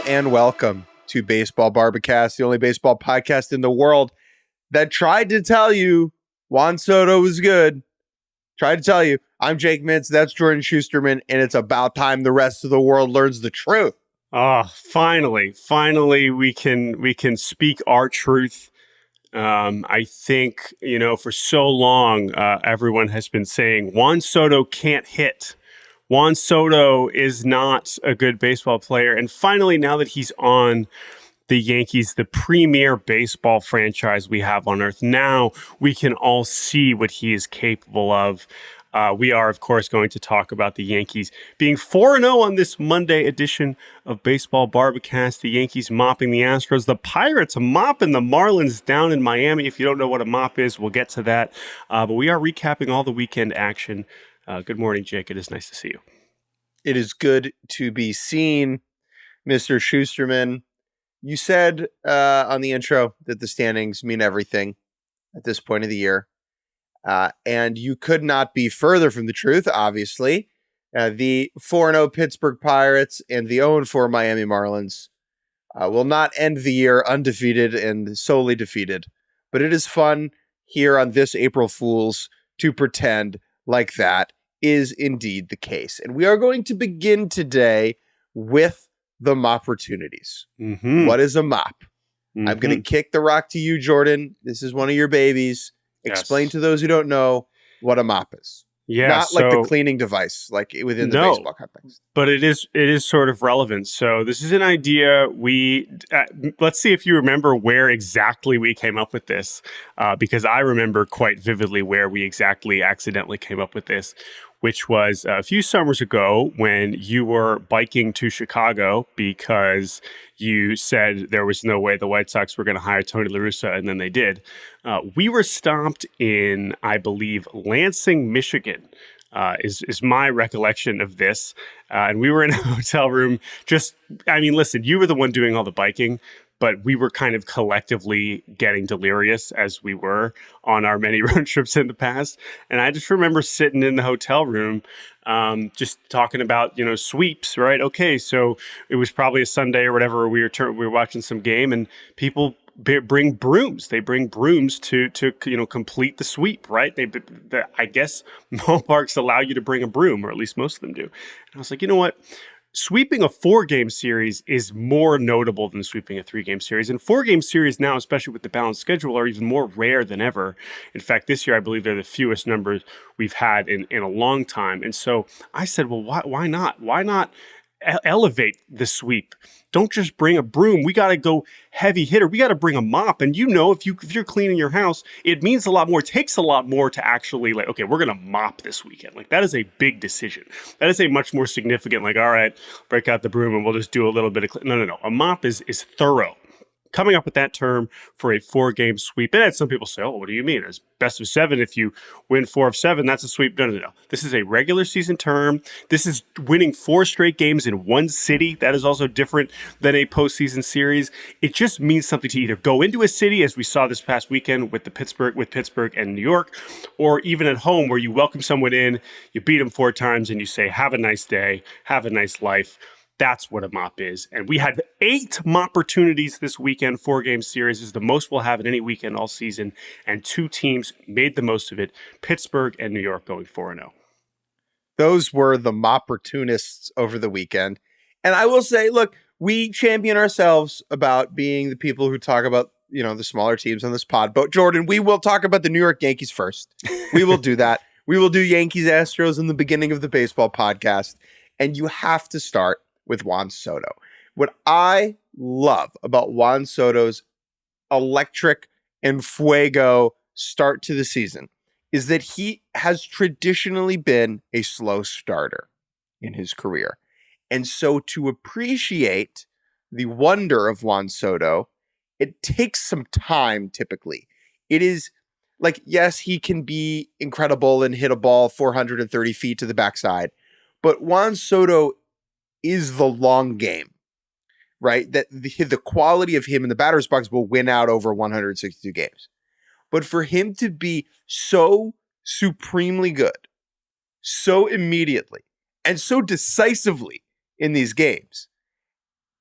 and welcome to Baseball Barbacast, the only baseball podcast in the world that tried to tell you Juan Soto was good. Tried to tell you. I'm Jake Mintz, that's Jordan Shusterman, and it's about time the rest of the world learns the truth. Finally, we can speak our truth. I think, for so long, everyone has been saying Juan Soto can't hit. Juan Soto is not a good baseball player. And finally, now that he's on the Yankees, the premier baseball franchise we have on earth, now we can all see what he is capable of. We are, of course, going to talk about the Yankees being 4-0 on this Monday edition of Baseball Barbacast. The Yankees mopping the Astros. The Pirates mopping the Marlins down in Miami. If you don't know what a mop is, we'll get to that. But we are recapping all the weekend action. Good morning, Jake. It is nice to see you. It is good to be seen, Mr. Shusterman. You said on the intro that the standings mean everything at this point of the year. And you could not be further from the truth, obviously. The 4-0 Pittsburgh Pirates and the 0-4 Miami Marlins will not end the year undefeated and solely defeated. But it is fun here on this April Fool's to pretend like that is indeed the case. And we are going to begin today with the mopportunities. Mm-hmm. What is a mop? Mm-hmm. I'm going to kick the rock to you, Jordan. This is one of your babies. Explain to those who don't know what a mop is. Yeah, not like the cleaning device, like within the baseball context. But it is sort of relevant. So this is an idea let's see if you remember where exactly we came up with this, because I remember quite vividly where we exactly accidentally came up with this, which was a few summers ago when you were biking to Chicago because you said there was no way the White Sox were going to hire Tony La Russa, and then they did. We were stopped in, I believe, Lansing, Michigan, is my recollection of this. And we were in a hotel room listen, you were the one doing all the biking, but we were kind of collectively getting delirious as we were on our many road trips in the past. And I just remember sitting in the hotel room, just talking about, sweeps, right? Okay, so it was probably a Sunday or whatever. We were watching some game, and people bring brooms. They bring brooms to complete the sweep, right? I guess ballparks allow you to bring a broom, or at least most of them do. And I was like, you know what? Sweeping a 4-game series is more notable than sweeping a 3-game series. And 4-game series now, especially with the balanced schedule, are even more rare than ever. In fact, this year, I believe they're the fewest numbers we've had in a long time. And so I said, well, why not? Why not elevate the sweep? Don't just bring a broom. We got to go heavy hitter. We got to bring a mop. And if you're cleaning your house, it means a lot more. It takes a lot more to actually okay, we're going to mop this weekend. Like, that is a big decision. That is a much more significant, all right, break out the broom and we'll just do a little bit of No. A mop is thorough. Coming up with that term for a 4-game sweep. And some people say, oh, what do you mean? It's best of 7. If you win 4 of 7, that's a sweep. No. This is a regular season term. This is winning 4 straight games in one city. That is also different than a postseason series. It just means something to either go into a city, as we saw this past weekend with Pittsburgh and New York, or even at home where you welcome someone in, you beat them 4 times, and you say, have a nice day, have a nice life. That's what a mop is. And we had 8 mop opportunities this weekend. 4-game series is the most we'll have in any weekend all season. And 2 teams made the most of it. Pittsburgh and New York going 4-0. Those were the mop opportunists over the weekend. And I will say, look, we champion ourselves about being the people who talk about, the smaller teams on this pod. But Jordan, we will talk about the New York Yankees first. We will do that. We will do Yankees Astros in the beginning of the baseball podcast. And you have to start with Juan Soto. What I love about Juan Soto's electric and fuego start to the season is that he has traditionally been a slow starter in his career. And so to appreciate the wonder of Juan Soto, it takes some time typically. It is yes, he can be incredible and hit a ball 430 feet to the backside, but Juan Soto is the long game, right? That the quality of him in the batter's box will win out over 162 games. But for him to be so supremely good, so immediately, and so decisively in these games,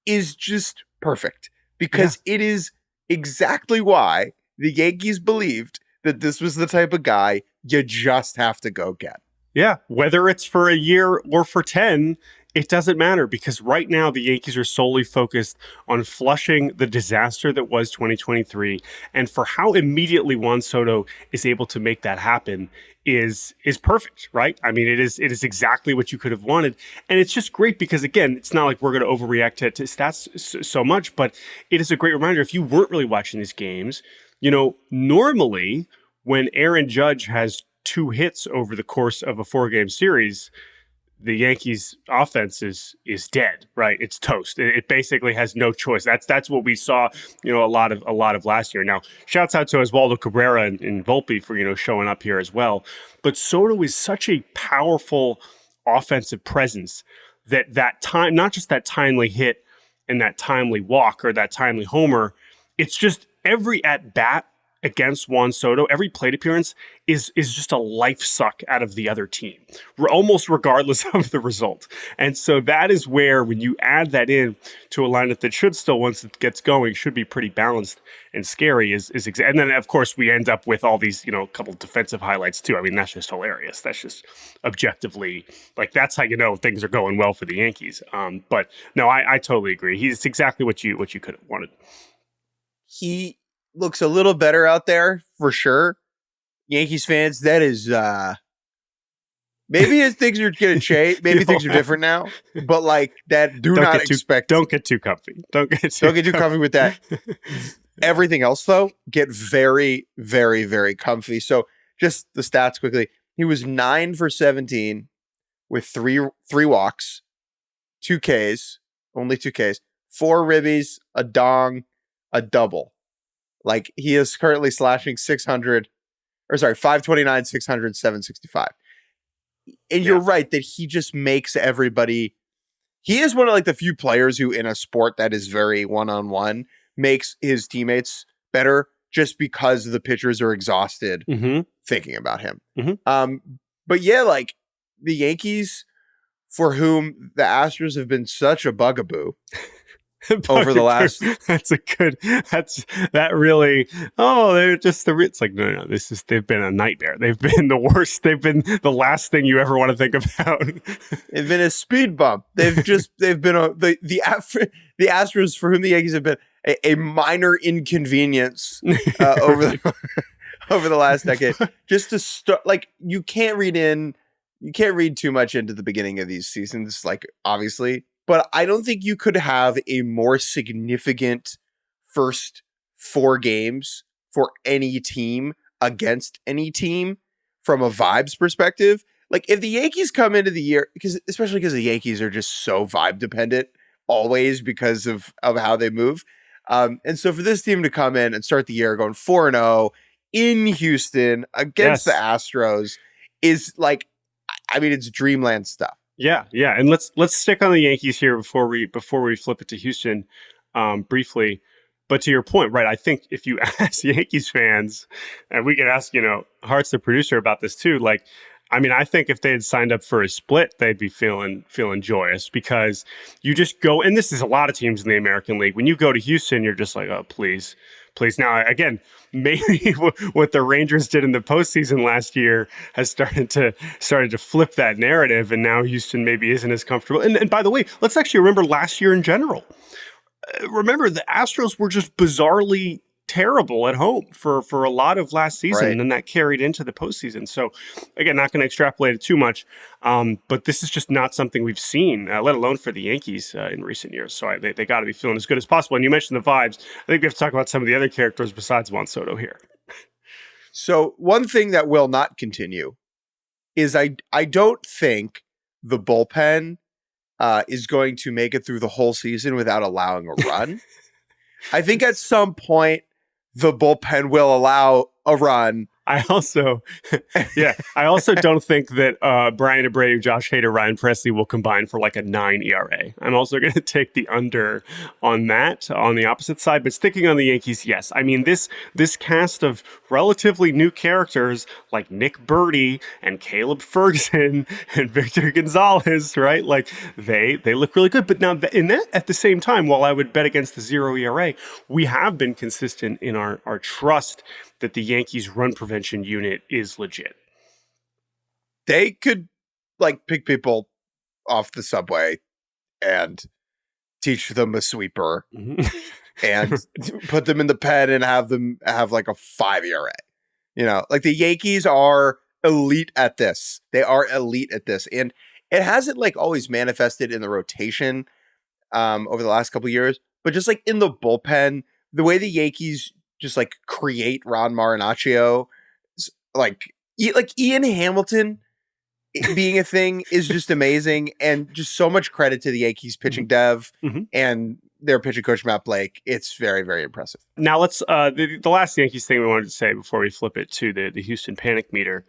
is just perfect because it is exactly why the Yankees believed that this was the type of guy you just have to go get. Yeah, whether it's for a year or for 10, it doesn't matter because right now the Yankees are solely focused on flushing the disaster that was 2023. And for how immediately Juan Soto is able to make that happen is perfect, right? I mean, it is exactly what you could have wanted. And it's just great because, again, it's not like we're going to overreact to stats so much, but it is a great reminder. If you weren't really watching these games, normally when Aaron Judge has 2 hits over the course of a 4-game series, the Yankees offense is dead, right? It's toast. It basically has no choice. That's what we saw, a lot of last year. Now, shouts out to Oswaldo Cabrera and Volpe for, showing up here as well. But Soto is such a powerful offensive presence that time, not just that timely hit and that timely walk or that timely homer, it's just every at bat against Juan Soto, every plate appearance is just a life suck out of the other team, almost regardless of the result. And so that is where, when you add that in to a lineup that should still, once it gets going, should be pretty balanced and scary, and then of course we end up with all these, a couple defensive highlights too. I mean, that's just hilarious. That's just objectively, like, that's how things are going well for the Yankees. But no, I totally agree. He's exactly what you could have wanted. He looks a little better out there for sure. Yankees fans, that is maybe things are going to change. Maybe things are different now, but like that, don't get too comfy. Don't get too comfy with that. Everything else though, get very, very, very comfy. So just the stats quickly. He was 9 for 17 with three walks, 2 Ks, only 2 Ks, 4 ribbies, a dong, a double. Like, he is currently slashing 529, 600, 765. And you're right that he just makes everybody. He is one of the few players who, in a sport that is very one-on-one, makes his teammates better just because the pitchers are exhausted thinking about him. But yeah, the Yankees, for whom the Astros have been such a bugaboo over the last, it's like, no, they've been a nightmare. They've been the worst. They've been the last thing you ever want to think about. They've been a speed bump. They've been the Astros, for whom the Yankees have been a minor inconvenience over the last decade. Just to start, you can't read too much into the beginning of these seasons, obviously. But I don't think you could have a more significant first 4 games for any team against any team from a vibes perspective. If the Yankees come into the year, especially because the Yankees are just so vibe dependent always because of how they move. And so for this team to come in and start the year going 4-0 in Houston against the Astros is it's dreamland stuff. Yeah, and let's stick on the Yankees here before we flip it to Houston briefly. But to your point, right? I think if you ask Yankees fans, and we could ask Hart's the producer about this too. I think if they had signed up for a split, they'd be feeling joyous because you just go, and this is a lot of teams in the American League. When you go to Houston, you're just like, oh, please. Now, again, maybe what the Rangers did in the postseason last year has started to flip that narrative, and now Houston maybe isn't as comfortable. And by the way, let's actually remember last year in general. Remember, the Astros were just bizarrely terrible at home for a lot of last season, and then that carried into the postseason. So, again, not going to extrapolate it too much, but this is just not something we've seen, let alone for the Yankees in recent years. So they got to be feeling as good as possible. And you mentioned the vibes. I think we have to talk about some of the other characters besides Juan Soto here. So one thing that will not continue is I don't think the bullpen is going to make it through the whole season without allowing a run. I think at some point, the bullpen will allow a run. I also don't think that Brian Abreu, Josh Hader, Ryan Presley will combine for like a 9 ERA. I'm also going to take the under on that on the opposite side. But sticking on the Yankees, yes. I mean, this cast of relatively new characters like Nick Birdy and Caleb Ferguson and Victor Gonzalez, right? Like they look really good. But now in that, at the same time, while I would bet against the 0 ERA, we have been consistent in our trust that the Yankees run prevention unit is legit. They could like pick people off the subway and teach them a sweeper and put them in the pen and have them have like a 5 ERA. You know, like the Yankees are elite at this. They are elite at this. And it hasn't like always manifested in the rotation over the last couple of years, but just like in the bullpen, the way the Yankees just like create Ron Marinaccio, like Ian Hamilton being a thing is just amazing, and just so much credit to the Yankees pitching dev and their pitching coach Matt Blake. It's very, very impressive. Now let's the last Yankees thing we wanted to say before we flip it to the Houston panic meter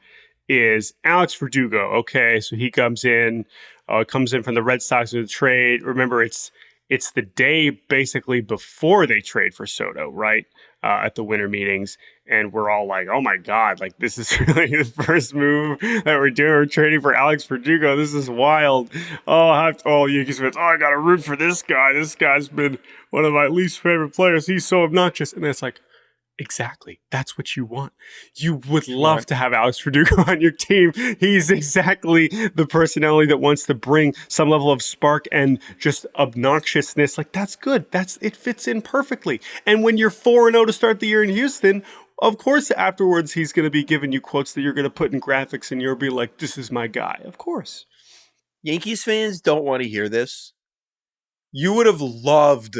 is Alex Verdugo. Okay, so he comes in from the Red Sox with a trade. Remember, it's the day basically before they trade for Soto, right? At the winter meetings, and we're all like, "Oh my god! Like this is really the first move that we're doing. We're trading for Alex Verdugo. This is wild." Yankees fans. Oh, I gotta root for this guy. This guy's been one of my least favorite players. He's so obnoxious, and it's like, exactly. That's what you want. You would love to have Alex Verdugo on your team. He's exactly the personality that wants to bring some level of spark and just obnoxiousness. Like, that's good. It fits in perfectly. And when you're 4-0 to start the year in Houston, of course, afterwards, he's going to be giving you quotes that you're going to put in graphics and you'll be like, this is my guy. Of course. Yankees fans don't want to hear this. You would have loved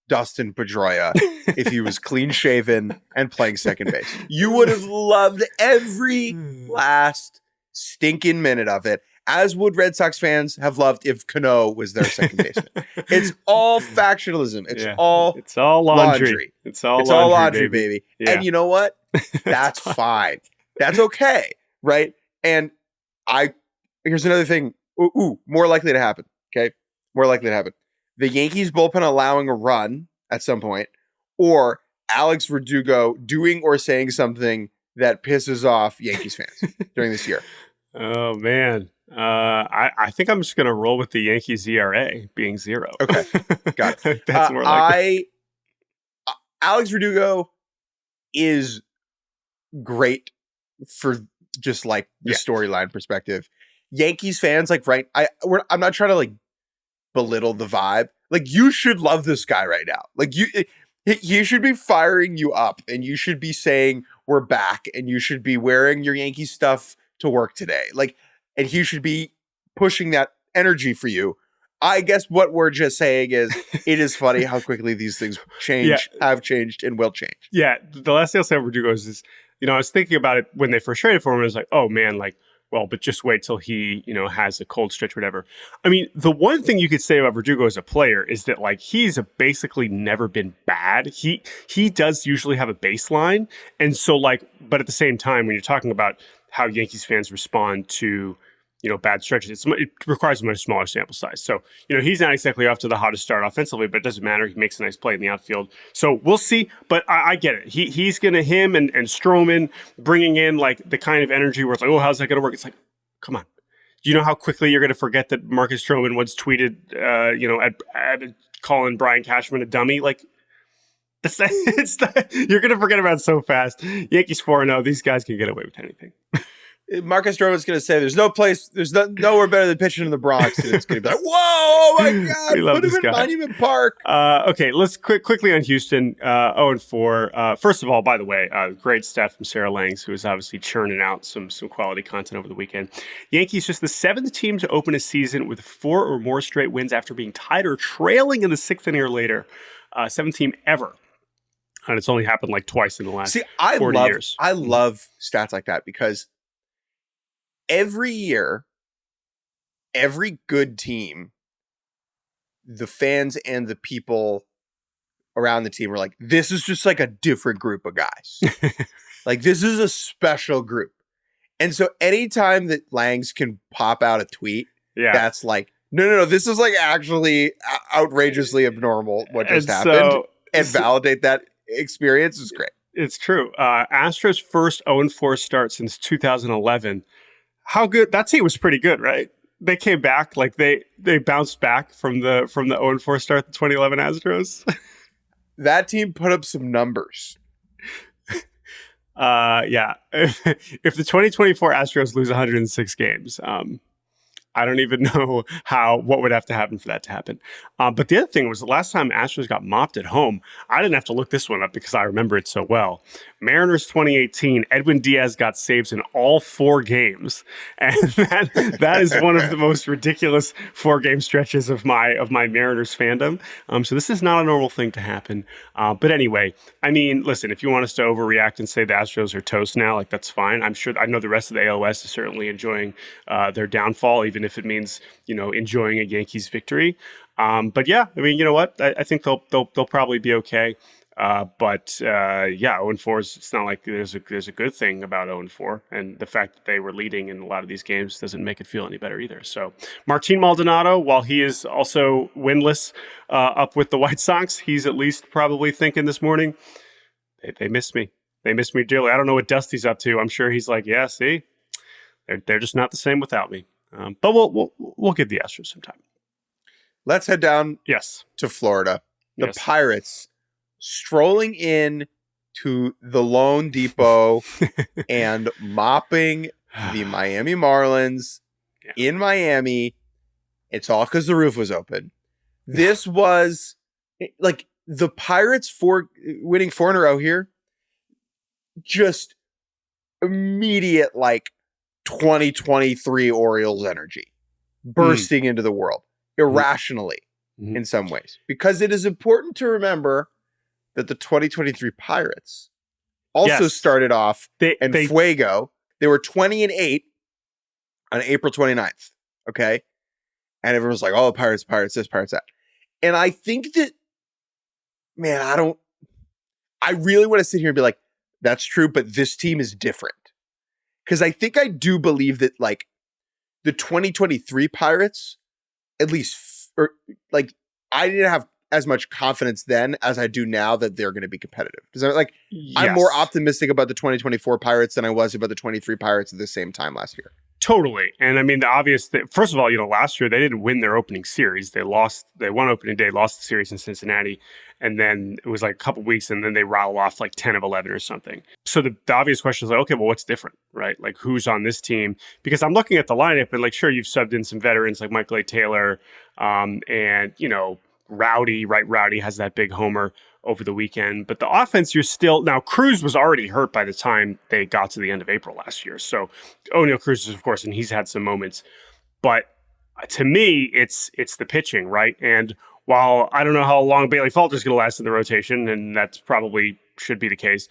Dustin Pedroia if he was clean shaven and playing second base. You would have loved every last stinking minute of it, as would Red Sox fans have loved if Cano was their second baseman. It's all factionalism. It's all laundry. It's all laundry, baby. Yeah. And you know what? That's fine. That's okay, right? And here's another thing. More likely to happen. Okay, more likely to happen. The Yankees bullpen allowing a run at some point, or Alex Verdugo doing or saying something that pisses off Yankees fans during this year. Oh, man. I think I'm just going to roll with the Yankees ERA being 0. Okay, got it. That's more likely. Alex Verdugo is great for just like the storyline perspective. Yankees fans, like, right? I'm not trying to like belittle the vibe. Like, you should love this guy right now. Like, he should be firing you up, and you should be saying we're back, and you should be wearing your Yankee stuff to work today. Like, and he should be pushing that energy for you. I guess what we're just saying is it is funny how quickly these things change, have changed, and will change. Yeah, the last thing I'll say about Verdugo is, I was thinking about it when they first traded for him. I was like, oh man, like, well, but just wait till he, has a cold stretch, whatever. I mean, the one thing you could say about Verdugo as a player is that, like, he's basically never been bad. He does usually have a baseline. And so, like, but at the same time, when you're talking about how Yankees fans respond to, bad stretches, it requires a much smaller sample size. So, he's not exactly off to the hottest start offensively, but it doesn't matter. He makes a nice play in the outfield. So we'll see. But I get it. He's going to, him and Stroman bringing in like the kind of energy where it's like, oh, how's that going to work? It's like, come on. Do you know how quickly you're going to forget that Marcus Stroman once tweeted, at calling Brian Cashman a dummy? Like, you're going to forget about it so fast. Yankees 4-0. These guys can get away with anything. Marcus Stroman's going to say, "There's nowhere better than pitching in the Bronx." And it's going to be like, "Whoa, oh my God, put him in Monument Park." Okay, let's quickly on Houston. 0-4. First of all, by the way, great stat from Sarah Langs, who is obviously churning out some quality content over the weekend. Yankees just the 7th team to open a season with 4 or more straight wins after being tied or trailing in the 6th inning or later. 7th team ever. And it's only happened like twice in the last 40 years. I love stats like that because every year, every good team, the fans and the people around the team are like, this is just like a different group of guys. Like, this is a special group. And so anytime that Langs can pop out a tweet, that's like, no, this is like actually outrageously abnormal what just happened. And validate that experience is great. It's true. Astros' first 0-4 start since 2011. How good? That team was pretty good, right? They came back, like they bounced back from the 0-4 start, the 2011 Astros. That team put up some numbers. Yeah. If the 2024 Astros lose 106 games, I don't even know what would have to happen for that to happen. But the other thing was the last time Astros got mopped at home, I didn't have to look this one up because I remember it so well. Mariners 2018, Edwin Diaz got saves in all 4 games. And that is one of the most ridiculous 4-game stretches of my Mariners fandom. So this is not a normal thing to happen. But anyway, I mean, listen, if you want us to overreact and say the Astros are toast now, like that's fine. I know the rest of the ALS is certainly enjoying their downfall, even if it means, enjoying a Yankees victory. But yeah, I mean, you know what? I think they'll probably be okay. But 0-4 is, it's not like there's a good thing about 0-4, and the fact that they were leading in a lot of these games doesn't make it feel any better either. So Martin Maldonado, while he is also winless up with the White Sox, he's at least probably thinking this morning, they miss me. They miss me dearly. I don't know what Dusty's up to. I'm sure he's like, yeah, see, they're just not the same without me. But we'll give the Astros some time. Let's head down to Florida. The Pirates strolling in to the Lone Depot and mopping the Miami Marlins in Miami. It's all because the roof was open. This was like the Pirates winning 4 in a row here. Just immediate, like, 2023 Orioles energy bursting into the world irrationally in some ways, because it is important to remember that the 2023 Pirates also started off in Fuego. They were 20-8 on April 29th. Okay. And everyone's like, oh, the Pirates, this, Pirates, that. And I think that, man, I really want to sit here and be like, that's true, but this team is different. Because I think I do believe that, like, the 2023 Pirates, at least, I didn't have as much confidence then as I do now that they're going to be competitive. Because I'm more optimistic about the 2024 Pirates than I was about the 23 Pirates at the same time last year. Totally. And I mean, the obvious thing, first of all, last year they didn't win their opening series. They won opening day, lost the series in Cincinnati. And then it was like a couple weeks and then they rattled off like 10 of 11 or something. So the obvious question is like, okay, well, what's different, right? Like, who's on this team? Because I'm looking at the lineup and, like, sure, you've subbed in some veterans like Michael A. Taylor and, Rowdy, right? Rowdy has that big homer over the weekend. But the offense, now Cruz was already hurt by the time they got to the end of April last year. So O'Neal Cruz is, of course, and he's had some moments. But to me, it's the pitching, right? And while I don't know how long Bailey Falter's going to last in the rotation, and that's probably should be the case,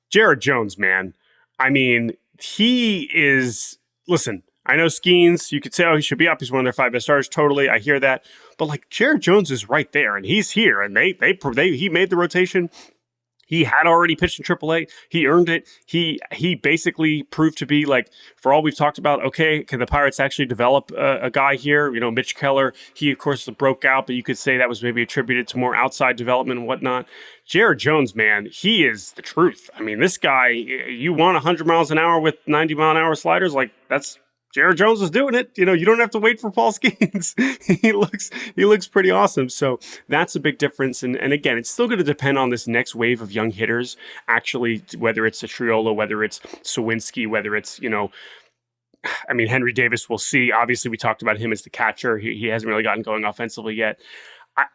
Jared Jones, man. I mean, he is, listen, I know Skeens, you could say, oh, he should be up. He's one of their 5 best starters. Totally. I hear that. But, like, Jared Jones is right there, and he's here, and he made the rotation. He had already pitched in AAA. He earned it. He basically proved to be, like, for all we've talked about, okay, can the Pirates actually develop a guy here? Mitch Keller, he, of course, broke out, but you could say that was maybe attributed to more outside development and whatnot. Jared Jones, man, he is the truth. I mean, this guy, you want 100 miles an hour with 90-mile-an-hour sliders? Like, that's Jared Jones is doing it. You don't have to wait for Paul Skeens. he looks pretty awesome. So that's a big difference. And again, it's still going to depend on this next wave of young hitters, actually, whether it's a Triolo, whether it's Sawinski, whether it's, Henry Davis, we'll see. Obviously, we talked about him as the catcher. He hasn't really gotten going offensively yet.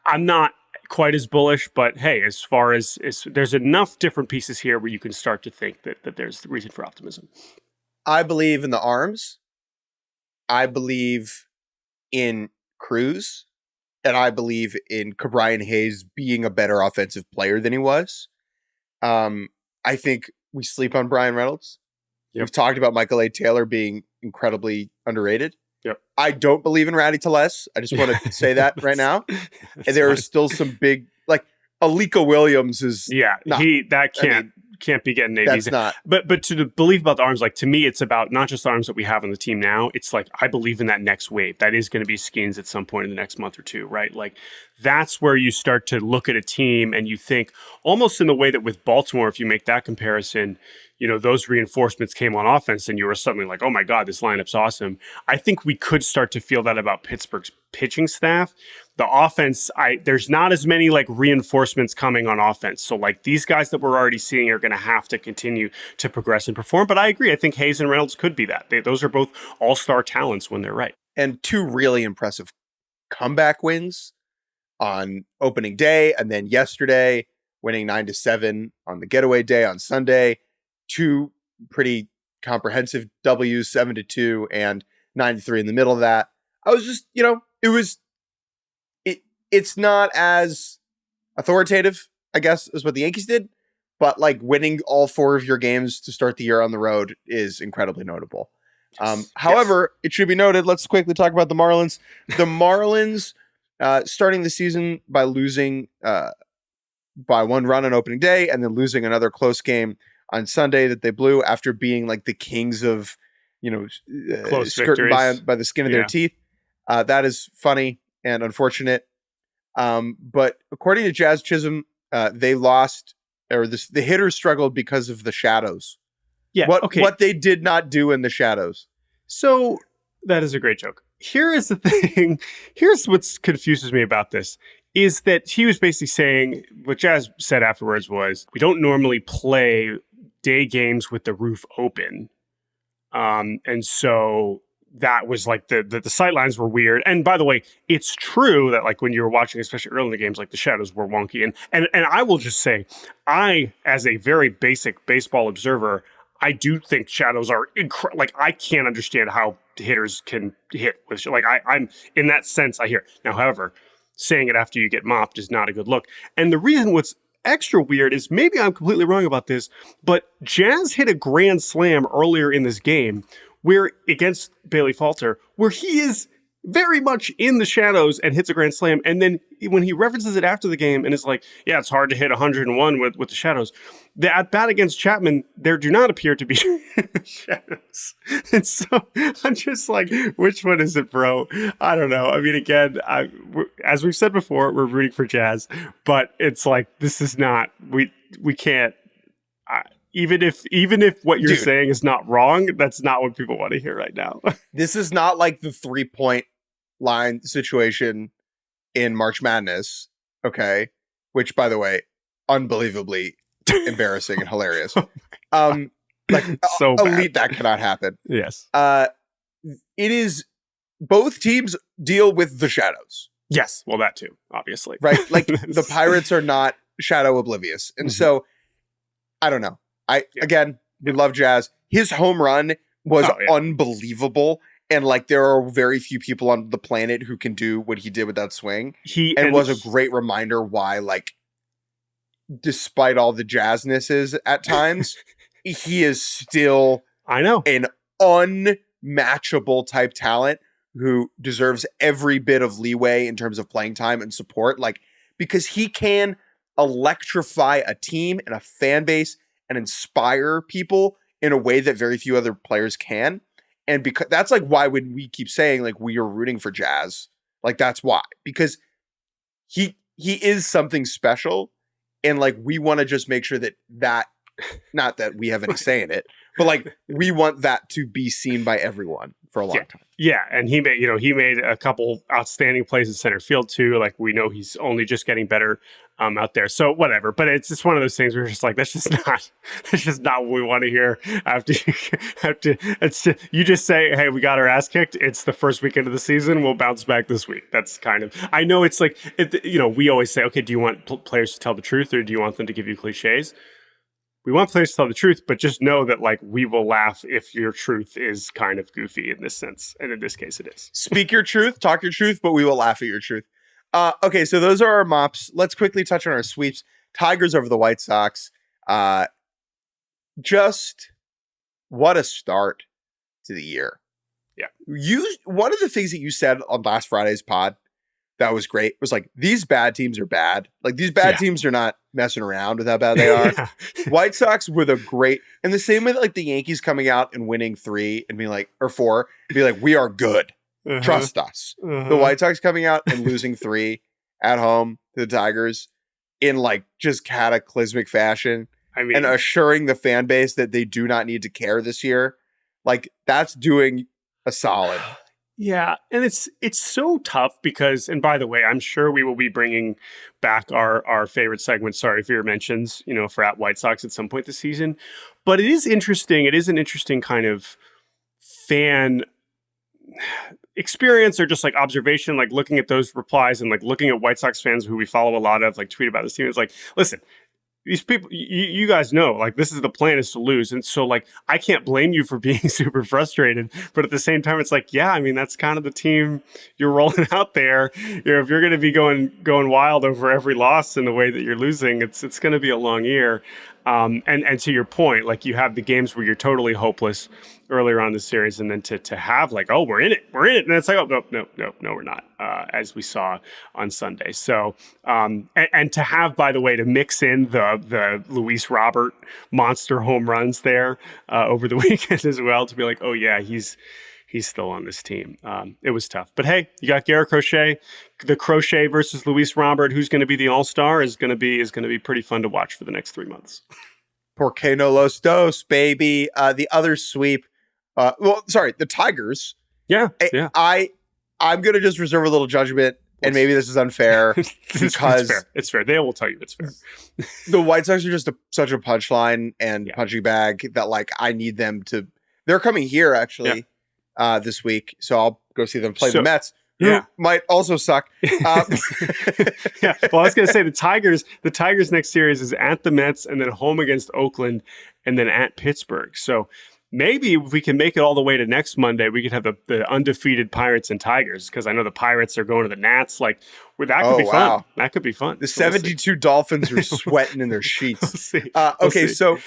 I'm not quite as bullish, but hey, as far as there's enough different pieces here where you can start to think that there's reason for optimism. I believe in the arms. I believe in Cruz, and I believe in Cabrian Hayes being a better offensive player than he was. I think we sleep on Brian Reynolds. Yep. We've talked about Michael A. Taylor being incredibly underrated. Yep. I don't believe in Rowdy Tellez. I just want to say that right now. And there are still some big, like, Alika Williams is can't be getting AVs. That's not. But to believe about the arms, like to me, it's about not just the arms that we have on the team now. It's like I believe in that next wave. That is going to be Skeens at some point in the next month or two, right? Like that's where you start to look at a team and you think almost in the way that with Baltimore, if you make that comparison, you know, those reinforcements came on offense and you were suddenly like, oh my God, this lineup's awesome. I think we could start to feel that about Pittsburgh's pitching staff. The offense, there's not as many like reinforcements coming on offense. So like these guys that we're already seeing are going to have to continue to progress and perform. But I agree. I think Hayes and Reynolds could be that. Those are both all-star talents when they're right. And two really impressive comeback wins on opening day. And then yesterday, winning 9-7 on the getaway day on Sunday. Two pretty comprehensive W's, 7-2 and 9-3 in the middle of that. I was just, you know, it's not as authoritative, I guess, as what the Yankees did, but like winning all 4 of your games to start the year on the road is incredibly notable. However, it should be noted, let's quickly talk about the Marlins. The Marlins starting the season by losing by 1 run on opening day and then losing another close game on Sunday that they blew after being like the kings of, you know, skirting by the skin of their teeth. That is funny and unfortunate. But according to Jazz Chisholm, they lost, or the hitters struggled because of the shadows. Yeah. What they did not do in the shadows. So that is a great joke. Here is the thing. Here's what confuses me about this is that he was basically saying what Jazz said afterwards was, we don't normally play day games with the roof open. And so that was like the sight lines were weird. And by the way, it's true that like when you were watching, especially early in the games, like the shadows were wonky. And I will just say, I, as a very basic baseball observer, I do think shadows are like, I can't understand how hitters can hit with like, I'm in that sense, I hear it. Now, however, saying it after you get mopped is not a good look. And the reason what's extra weird is maybe I'm completely wrong about this, but Jazz hit a grand slam earlier in this game where against Bailey Falter, where he is very much in the shadows and hits a grand slam. And then when he references it after the game and is like, yeah, it's hard to hit 101 with the shadows. The at bat against Chapman, there do not appear to be shadows. And so I'm just like, which one is it, bro? I don't know. I mean, again, as we've said before, we're rooting for Jazz, but it's like, this is not, we can't, even if what you're saying is not wrong, that's not what people want to hear right now. This is not like the 3-point line situation in March Madness, okay? Which, by the way, unbelievably embarrassing and hilarious. Like so elite, that cannot happen. Yes. It is, both teams deal with the shadows. Yes. Well, that too, obviously. Right? Like the Pirates are not shadow oblivious. And so, I don't know. Again, we love Jazz. His home run was unbelievable. And like, there are very few people on the planet who can do what he did with that swing. And was a great reminder why, like, despite all the jazznesses at times, he is still, an unmatchable type talent who deserves every bit of leeway in terms of playing time and support. Like, because he can electrify a team and a fan base and inspire people in a way that very few other players can. And because that's like why when we keep saying like we are rooting for Jazz, like that's why, because he is something special. And like, we want to just make sure that not that we have any say in it, but like we want that to be seen by everyone for a long time. Yeah. And he made a couple outstanding plays in center field too. Like we know he's only just getting better out there. So whatever, but it's just one of those things where you're just like, that's just not what we want to hear you just say, hey, we got our ass kicked. It's the first weekend of the season. We'll bounce back this week. That's kind of, I know it's like, we always say, okay, do you want players to tell the truth or do you want them to give you cliches? We want players to tell the truth, but just know that like we will laugh if your truth is kind of goofy in this sense. And in this case, it is. Speak your truth, talk your truth, but we will laugh at your truth. Okay, so those are our mops. Let's quickly touch on our sweeps. Tigers over the White Sox. Just what a start to the year. Yeah. One of the things that you said on last Friday's pod that was great was like, these bad teams are bad. Like these bad teams are not messing around with how bad they are. Yeah. White Sox were the great, and the same way that like the Yankees coming out and winning 3 and being like, or 4, and be like, we are good. Trust us. The White Sox coming out and losing 3 at home to the Tigers in like just cataclysmic fashion. I mean, and assuring the fan base that they do not need to care this year. Like that's doing a solid. Yeah, and it's so tough because, and by the way, I'm sure we will be bringing back our favorite segment, sorry for your mentions, for at White Sox at some point this season. But it is interesting. It is an interesting kind of fan experience or just like observation, like looking at those replies and like looking at White Sox fans who we follow a lot of, like tweet about this team. It's like, listen, these people, you guys know, like this is the plan is to lose. And so like, I can't blame you for being super frustrated, but at the same time, it's like, yeah, I mean, that's kind of the team you're rolling out there. If you're going to be going wild over every loss in the way that you're losing, it's going to be a long year. And to your point, like you have the games where you're totally hopeless earlier on in the series, and then to have like, oh, we're in it, and it's like, oh, no, we're not, as we saw on Sunday. So, and to have, by the way, to mix in the Luis Robert monster home runs there over the weekend as well, to be like, oh yeah, he's still on this team. It was tough, but hey, you got Garrett Crochet, the Crochet versus Luis Robert, who's going to be the all-star is going to be pretty fun to watch for the next 3 months. Porque no los dos, baby. The other sweep. The Tigers. Yeah. I'm going to just reserve a little judgment, and maybe this is unfair because it's fair. They will tell you it's fair. The White Sox are just such a punchline and punching bag that like I need them to. They're coming here actually this week, so I'll go see them play the Mets. Who might also suck. Yeah. Well, I was going to say the Tigers' next series is at the Mets and then home against Oakland and then at Pittsburgh. So maybe if we can make it all the way to next Monday, we could have the undefeated Pirates and Tigers, because I know the Pirates are going to the Nats. Like, that could be fun. That could be fun. The 72 Dolphins are sweating in their sheets. We'll see. So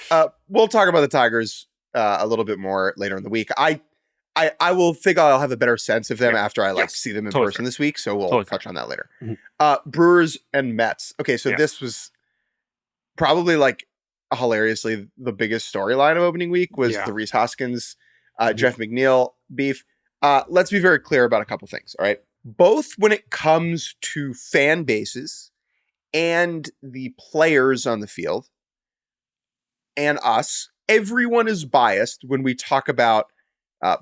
we'll talk about the Tigers a little bit more later in the week. I will think I'll have a better sense of them after I see them in person this week. So we'll touch on that later. Mm-hmm. Brewers and Mets. Okay, so this was probably like hilariously the biggest storyline of opening week was the Rhys Hoskins, Jeff McNeil beef. Let's be very clear about a couple things. All right, both when it comes to fan bases and the players on the field and us, everyone is biased when we talk about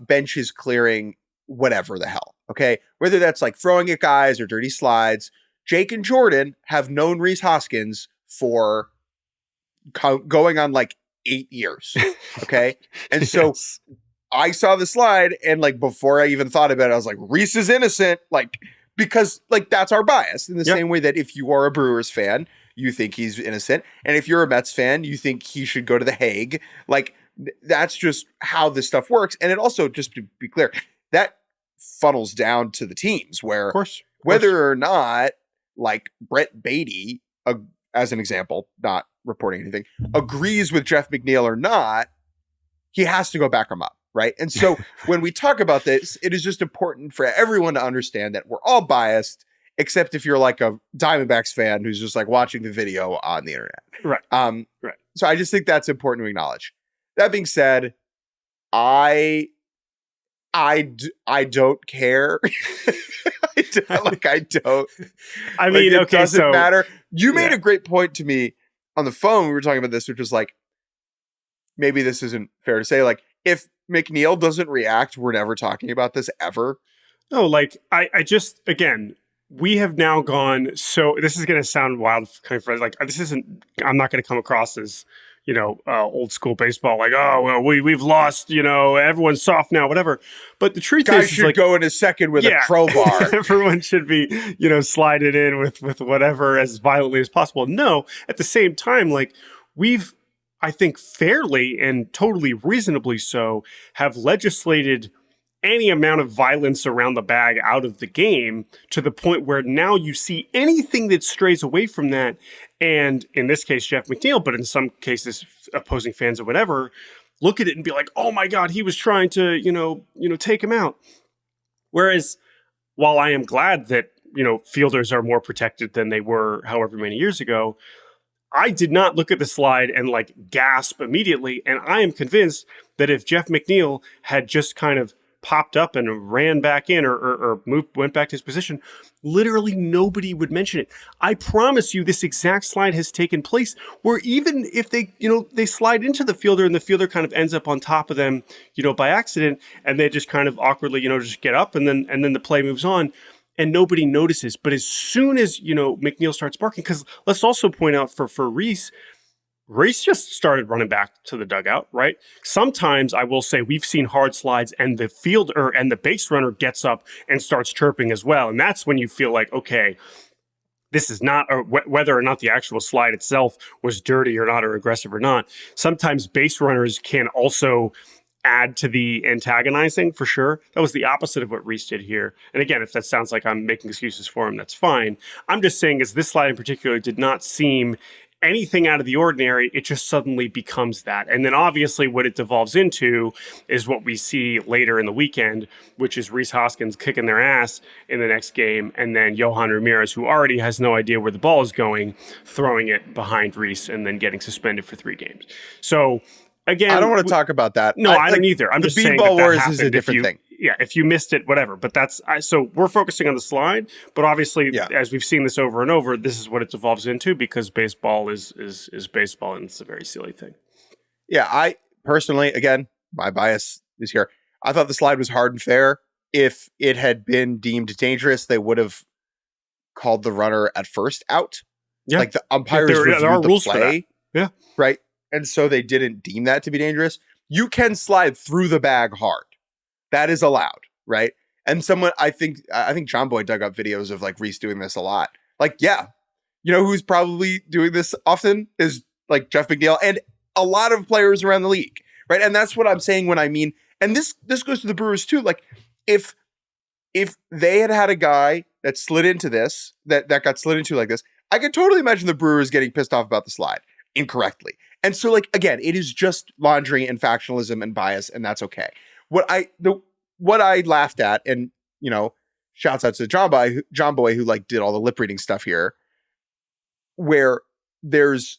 benches clearing whatever the hell, okay? Whether that's like throwing at guys or dirty slides. Jake and Jordan have known Rhys Hoskins for going on like 8 years, okay? And so I saw the slide and like before I even thought about it, I was like, Rhys is innocent, like because like that's our bias in the same way that if you are a Brewers fan, you think he's innocent. And if you're a Mets fan, you think he should go to The Hague. Like, that's just how this stuff works. And it also, just to be clear, that funnels down to the teams where whether or not like Brett Beatty, as an example, not reporting anything, agrees with Jeff McNeil or not, he has to go back him up. Right. And so when we talk about this, it is just important for everyone to understand that we're all biased, except if you're like a Diamondbacks fan who's just like watching the video on the internet. Right. So I just think that's important to acknowledge. That being said, I don't care. I don't. I mean, it doesn't matter. You made a great point to me on the phone. We were talking about this, which was like, maybe this isn't fair to say. Like, if McNeil doesn't react, we're never talking about this ever. No, like I just, again, we have now gone. So this is going to sound wild, kind of like this isn't. I'm not going to come across as old school baseball, like, oh, well, we've lost, everyone's soft now, whatever. But the truth Guys is, should like, go in a second with a crowbar. Everyone should be, slided in with whatever as violently as possible. No, at the same time, like we've, I think fairly and totally reasonably so, have legislated any amount of violence around the bag out of the game to the point where now you see anything that strays away from that. And in this case, Jeff McNeil, but in some cases, opposing fans or whatever, look at it and be like, oh my God, he was trying to, take him out. Whereas while I am glad that, fielders are more protected than they were however many years ago, I did not look at the slide and like gasp immediately. And I am convinced that if Jeff McNeil had just kind of popped up and ran back in or went back to his position, literally nobody would mention it. I promise you this exact slide has taken place where even if they slide into the fielder and the fielder kind of ends up on top of them, by accident, and they just kind of awkwardly, just get up and then the play moves on. And nobody notices. But as soon as, McNeil starts barking, because let's also point out for Rhys just started running back to the dugout, right? Sometimes I will say we've seen hard slides and the fielder and the base runner gets up and starts chirping as well. And that's when you feel like, okay, this is not whether or not the actual slide itself was dirty or not, or aggressive or not. Sometimes base runners can also add to the antagonizing, for sure. That was the opposite of what Rhys did here. And again, if that sounds like I'm making excuses for him, that's fine. I'm just saying, as this slide in particular did not seem anything out of the ordinary, it just suddenly becomes that. And then obviously what it devolves into is what we see later in the weekend, which is Rhys Hoskins kicking their ass in the next game, and then Yohan Ramirez, who already has no idea where the ball is going, throwing it behind Rhys and then getting suspended for 3 games. So again, I don't want to talk about that. No, I don't either. I'm just saying the Beanball Wars is a different thing. Yeah, if you missed it, whatever. But so we're focusing on the slide. But obviously, as we've seen this over and over, this is what it devolves into, because baseball is baseball, and it's a very silly thing. Yeah, I personally, again, my bias is here. I thought the slide was hard and fair. If it had been deemed dangerous, they would have called the runner at first out. Yeah. Like the umpires reviewed there are the rules play. For that. Yeah. Right. And so they didn't deem that to be dangerous. You can slide through the bag hard. That is allowed, right? And I think John Boy dug up videos of like Rhys doing this a lot. Like, yeah, who's probably doing this often is like Jeff McNeil and a lot of players around the league, right? And that's what I'm saying when I mean, and this goes to the Brewers too. Like, if they had a guy that slid into this, that got slid into like this, I could totally imagine the Brewers getting pissed off about the slide incorrectly. And so, like, again, it is just laundry and factionalism and bias, and that's okay. What I laughed at, and shouts out to John Boy who like did all the lip reading stuff here, where there's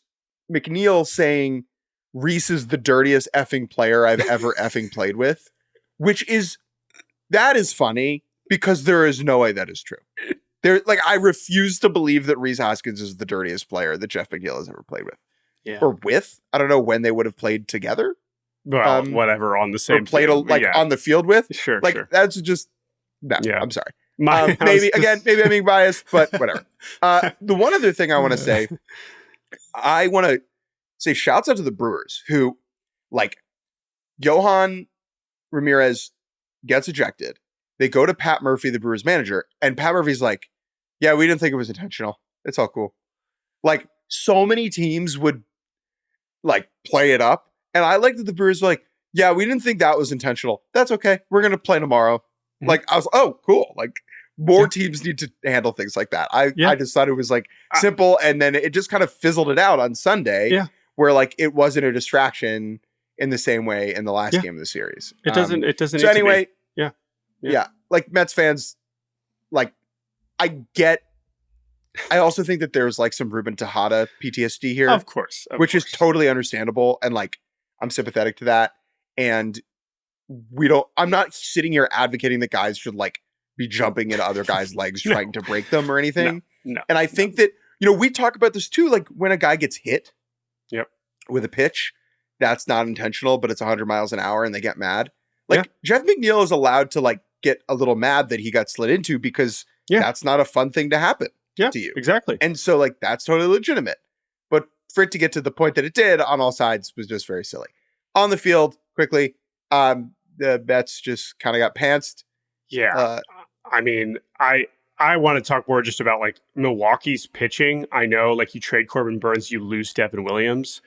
McNeil saying Rhys is the dirtiest effing player I've ever effing played with, that is funny because there is no way that is true. I refuse to believe that Rhys Hoskins is the dirtiest player that Jeff McNeil has ever played with. Yeah. Or with. I don't know when they would have played together. Well, whatever, on the same or played on the field with. Sure. That's just yeah. I'm sorry. Maybe I'm being biased, but whatever. The one other thing I want to say, I want to say shouts out to the Brewers who, like, Yohan Ramirez gets ejected. They go to Pat Murphy, the Brewers manager, and Pat Murphy's like, yeah, we didn't think it was intentional. It's all cool. Like, so many teams would like play it up. And I like that the Brewers were like, yeah, we didn't think that was intentional. That's okay. We're going to play tomorrow. Mm-hmm. Like, I was, oh, cool. Like, more teams need to handle things like that. I just thought it was like simple. And then it just kind of fizzled it out on Sunday where like it wasn't a distraction in the same way in the last game of the series. It doesn't. So anyway, yeah. Like Mets fans, like I also think that there's like some Ruben Tejada PTSD here. Of course. Which is totally understandable. And like, I'm sympathetic to that. And I'm not sitting here advocating that guys should like be jumping into other guys' legs trying to break them or anything. No. And I think that, we talk about this too. Like when a guy gets hit with a pitch, that's not intentional, but it's 100 miles an hour and they get mad. Like Jeff McNeil is allowed to like get a little mad that he got slid into because that's not a fun thing to happen to you. Exactly. And so like, that's totally legitimate. But for it to get to the point that it did on all sides was just very silly. On the field, quickly, the Mets just kind of got pantsed. Yeah. I mean, I want to talk more just about like Milwaukee's pitching. I know like you trade Corbin Burns, you lose Devin Williams.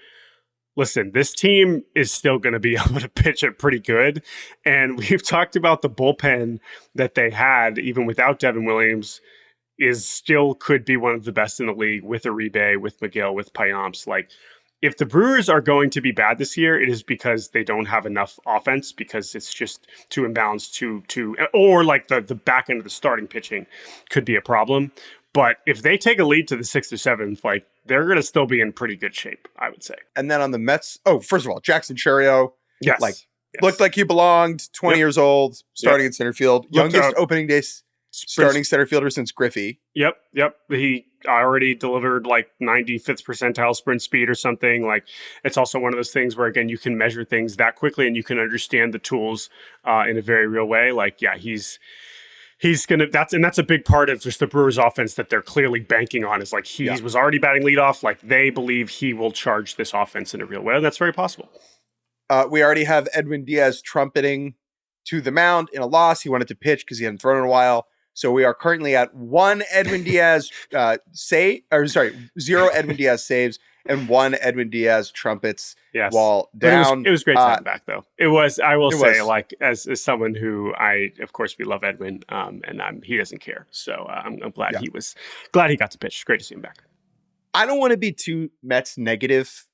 Listen, this team is still going to be able to pitch it pretty good. And we've talked about the bullpen that they had, even without Devin Williams, is still could be one of the best in the league with Uribe, with McGill, with Payamps. Like, if the Brewers are going to be bad this year, it is because they don't have enough offense, because it's just too imbalanced, or like the back end of the starting pitching could be a problem. But if they take a lead to the 6th or 7th, like they're going to still be in pretty good shape, I would say. And then on the Mets, first of all, Jackson Cherio, Yes. looked like he belonged, 20 years old, starting in center field. Youngest opening day starting center fielder since Griffey. Yep. He already delivered like 95th percentile sprint speed or something. Like, it's also one of those things where, again, you can measure things that quickly and you can understand the tools in a very real way. Like, yeah, he's gonna. That's a big part of just the Brewers' offense that they're clearly banking on. Is like he was already batting leadoff. Like, they believe he will charge this offense in a real way. And that's very possible. We already have Edwin Diaz trumpeting to the mound in a loss. He wanted to pitch because he hadn't thrown in a while. So we are currently at 1 Edwin Diaz zero Edwin Diaz saves and 1 Edwin Diaz trumpets while down. It was great time back, though. It was, I will say, like, as someone who of course, we love Edwin, and he doesn't care. So I'm glad he got to pitch. It's great to see him back. I don't want to be too Mets negative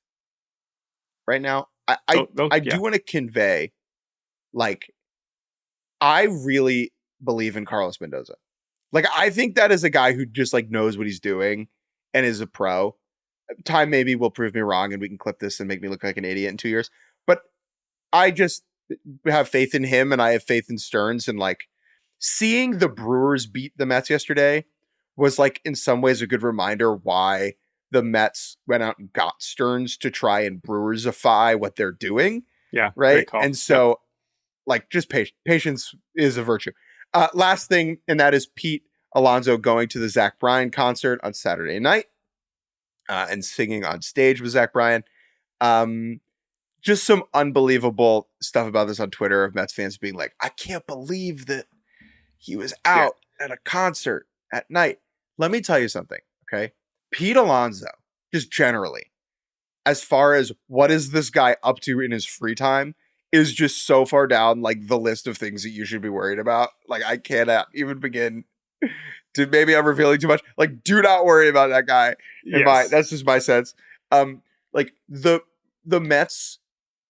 right now. I do want to convey, like, I really believe in Carlos Mendoza. Like, I think that is a guy who just like knows what he's doing and is a pro. Time maybe will prove me wrong and we can clip this and make me look like an idiot in 2 years. But I just have faith in him and I have faith in Stearns, and like seeing the Brewers beat the Mets yesterday was like in some ways a good reminder why the Mets went out and got Stearns to try and Brewersify what they're doing. Yeah. Right. And so like just patience is a virtue. Last thing, and that is Pete Alonso going to the Zach Bryan concert on Saturday night and singing on stage with Zach Bryan. Just some unbelievable stuff about this on Twitter of Mets fans being like, I can't believe that he was out at a concert at night. Let me tell you something, okay? Pete Alonso, just generally, as far as what is this guy up to in his free time, is just so far down like the list of things that you should be worried about. Like, I cannot even begin to, maybe I'm revealing too much. Like, do not worry about that guy. That's just my sense. Like the Mets,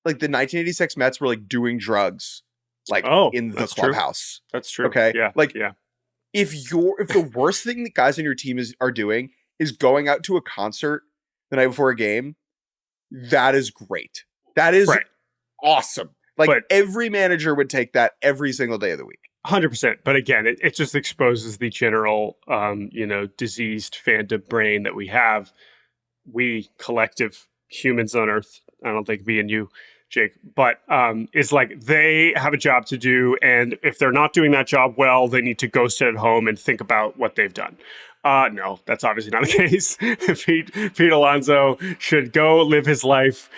like the 1986 Mets were like doing drugs, like in the clubhouse. True. That's true. Okay. Yeah. Like, if the worst thing that guys on your team are doing is going out to a concert the night before a game, that is great. That is awesome. Like, every manager would take that every single day of the week. 100%. But again, it just exposes the general, diseased fandom brain that we have. We collective humans on Earth. I don't think me and you, Jake, but it's like they have a job to do. And if they're not doing that job well, they need to go sit at home and think about what they've done. No, that's obviously not the case. Pete Alonso should go live his life.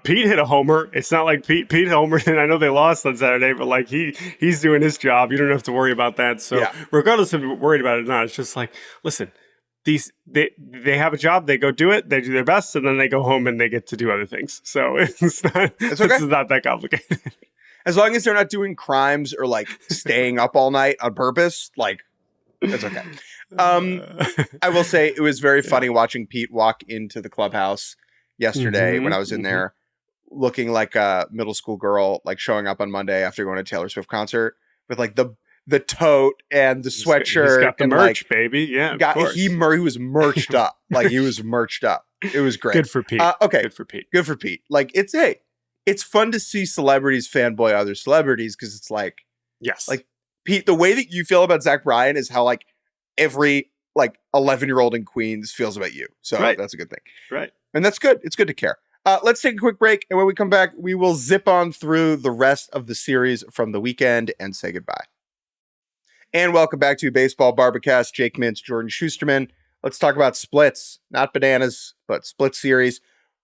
Pete hit a homer. It's not like Pete homered, and I know they lost on Saturday, but like he's doing his job. You don't have to worry about that. So regardless of worried about it or not, it's just like, listen, they have a job, they go do it, they do their best, and then they go home and they get to do other things. So it's not that complicated. As long as they're not doing crimes or like staying up all night on purpose, like, it's okay. I will say it was very funny watching Pete walk into the clubhouse yesterday when I was in there, looking like a middle school girl, like showing up on Monday after going to a Taylor Swift concert with like the tote and the sweatshirt. He's got the merch, like, baby. Yeah, he was merched up. Like, he was merched up. It was great. Good for Pete. Okay, good for Pete. Like, it's fun to see celebrities fanboy other celebrities because it's like, like, Pete, the way that you feel about Zach Bryan is how like every like 11-year-old in Queens feels about you. So that's a good thing. Right. And that's good. It's good to care. Let's take a quick break. And when we come back, we will zip on through the rest of the series from the weekend and say goodbye. And welcome back to Baseball Barbacast. Jake Mintz, Jordan Shusterman. Let's talk about splits, not bananas, but split series.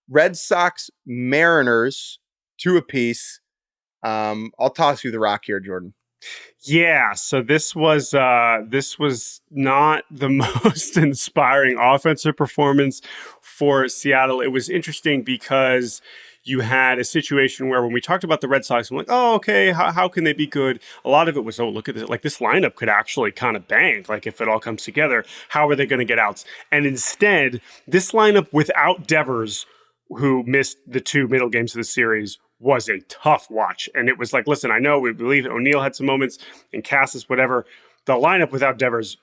Red Sox, Mariners, 2 apiece. I'll toss you the rock here, Jordan. Yeah, so this was not the most inspiring offensive performance for Seattle. It was interesting because you had a situation where when we talked about the Red Sox, I'm like, oh, okay, how can they be good? A lot of it was, oh, look at this. Like, this lineup could actually kind of bang. Like, if it all comes together, how are they going to get outs? And instead, this lineup without Devers, who missed the 2 middle games of the series, was a tough watch. And it was like, listen, I know we believe O'Neill had some moments and Cassis, whatever. The lineup without Devers,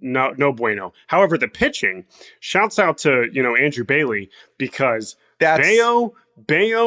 no bueno. However, the pitching, shouts out to, Andrew Bailey, because That's Bayo,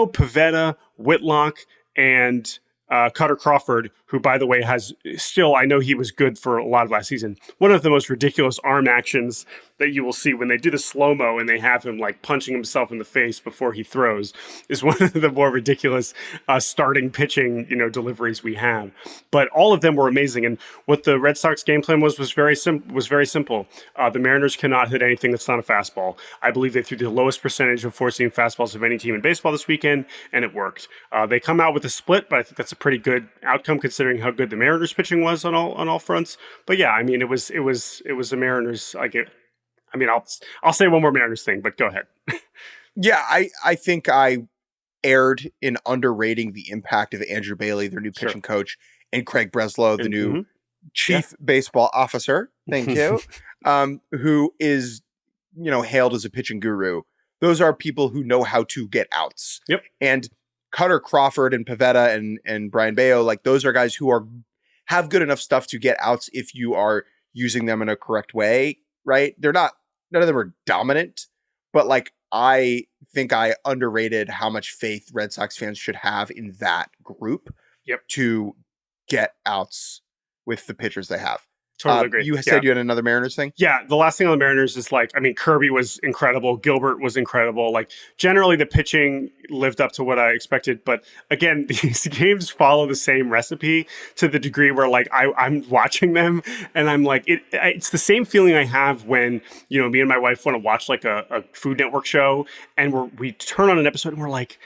Pivetta, Whitlock, and Cutter Crawford, who, by the way, has still, I know he was good for a lot of last season, one of the most ridiculous arm actions that you will see when they do the slow-mo and they have him like punching himself in the face before he throws is one of the more ridiculous starting pitching, deliveries we have. But all of them were amazing. And what the Red Sox game plan was very simple. The Mariners cannot hit anything that's not a fastball. I believe they threw the lowest percentage of four-seam fastballs of any team in baseball this weekend, and it worked. They come out with a split, but I think that's a pretty good outcome considering how good the Mariners pitching was on all fronts. But yeah, I mean, it was the Mariners. I'll say one more Mariners thing, but go ahead. Yeah, I think I erred in underrating the impact of Andrew Bailey, their new pitching coach, and Craig Breslow, the new chief baseball officer. Thank you. Who is, hailed as a pitching guru. Those are people who know how to get outs. Yep. And Cutter Crawford and Pivetta and Brian Bayo, like those are guys who have good enough stuff to get outs if you are using them in a correct way, right? None of them are dominant, but like I think I underrated how much faith Red Sox fans should have in that group to get outs with the pitchers they have. Totally agree. You said you had another Mariners thing? Yeah, the last thing on the Mariners is Kirby was incredible. Gilbert was incredible. Like, generally the pitching lived up to what I expected. But again, these games follow the same recipe to the degree where, like, I'm watching them and I'm like, it's the same feeling I have when, me and my wife want to watch, like, a Food Network show and we turn on an episode and we're like,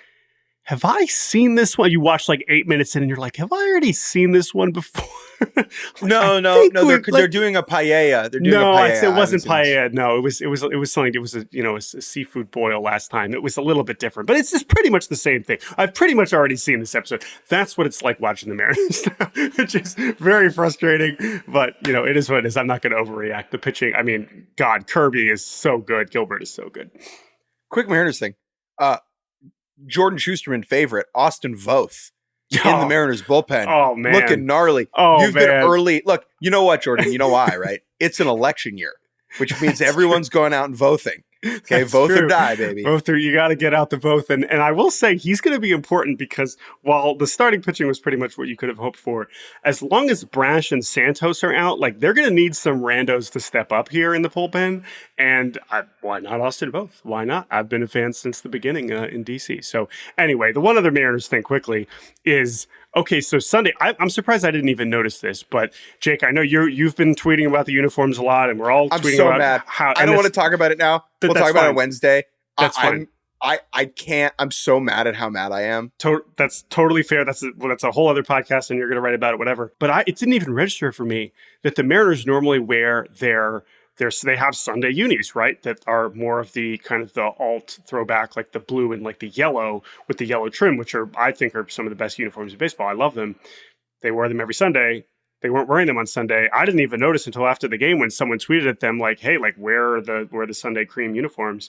have I seen this one? You watch like 8 minutes in and you're like, have I already seen this one before? No. They're doing a paella. They're doing a paella. It wasn't paella. No, it was something. It was a seafood boil last time. It was a little bit different, but it's just pretty much the same thing. I've pretty much already seen this episode. That's what it's like watching the Mariners now, which is very frustrating. But it is what it is. I'm not going to overreact. The pitching. I mean, God, Kirby is so good. Gilbert is so good. Quick Mariners thing. Jordan Shusterman favorite, Austin Voth, in the Mariners bullpen. Oh, man. Looking gnarly. You've been early. Look, you know what, Jordan? You know why, right? It's an election year, which means everyone's going out and voting. Okay, vote or die, baby. You got to get out the vote. And I will say he's going to be important because while the starting pitching was pretty much what you could have hoped for, as long as Brash and Santos are out, like they're going to need some randos to step up here in the bullpen. And why not Austin Voth? Why not? I've been a fan since the beginning in DC. So anyway, the one other Mariners thing quickly is, okay, so Sunday, I'm surprised I didn't even notice this, but Jake, I know you've been tweeting about the uniforms a lot, and we're all tweeting about mad. how. I don't want to talk about it now. We'll talk about it on Wednesday. That's fine. I can't. I'm so mad at how mad I am. That's totally fair. That's a whole other podcast, and you're going to write about it, whatever. But it didn't even register for me that the Mariners normally wear they have Sunday unis, right? That are more of the kind of the alt throwback, like the blue and like the yellow with the yellow trim, which I think are some of the best uniforms in baseball. I love them. They wear them every Sunday. They weren't wearing them on Sunday. I didn't even notice until after the game when someone tweeted at them like, hey, like where are the Sunday cream uniforms?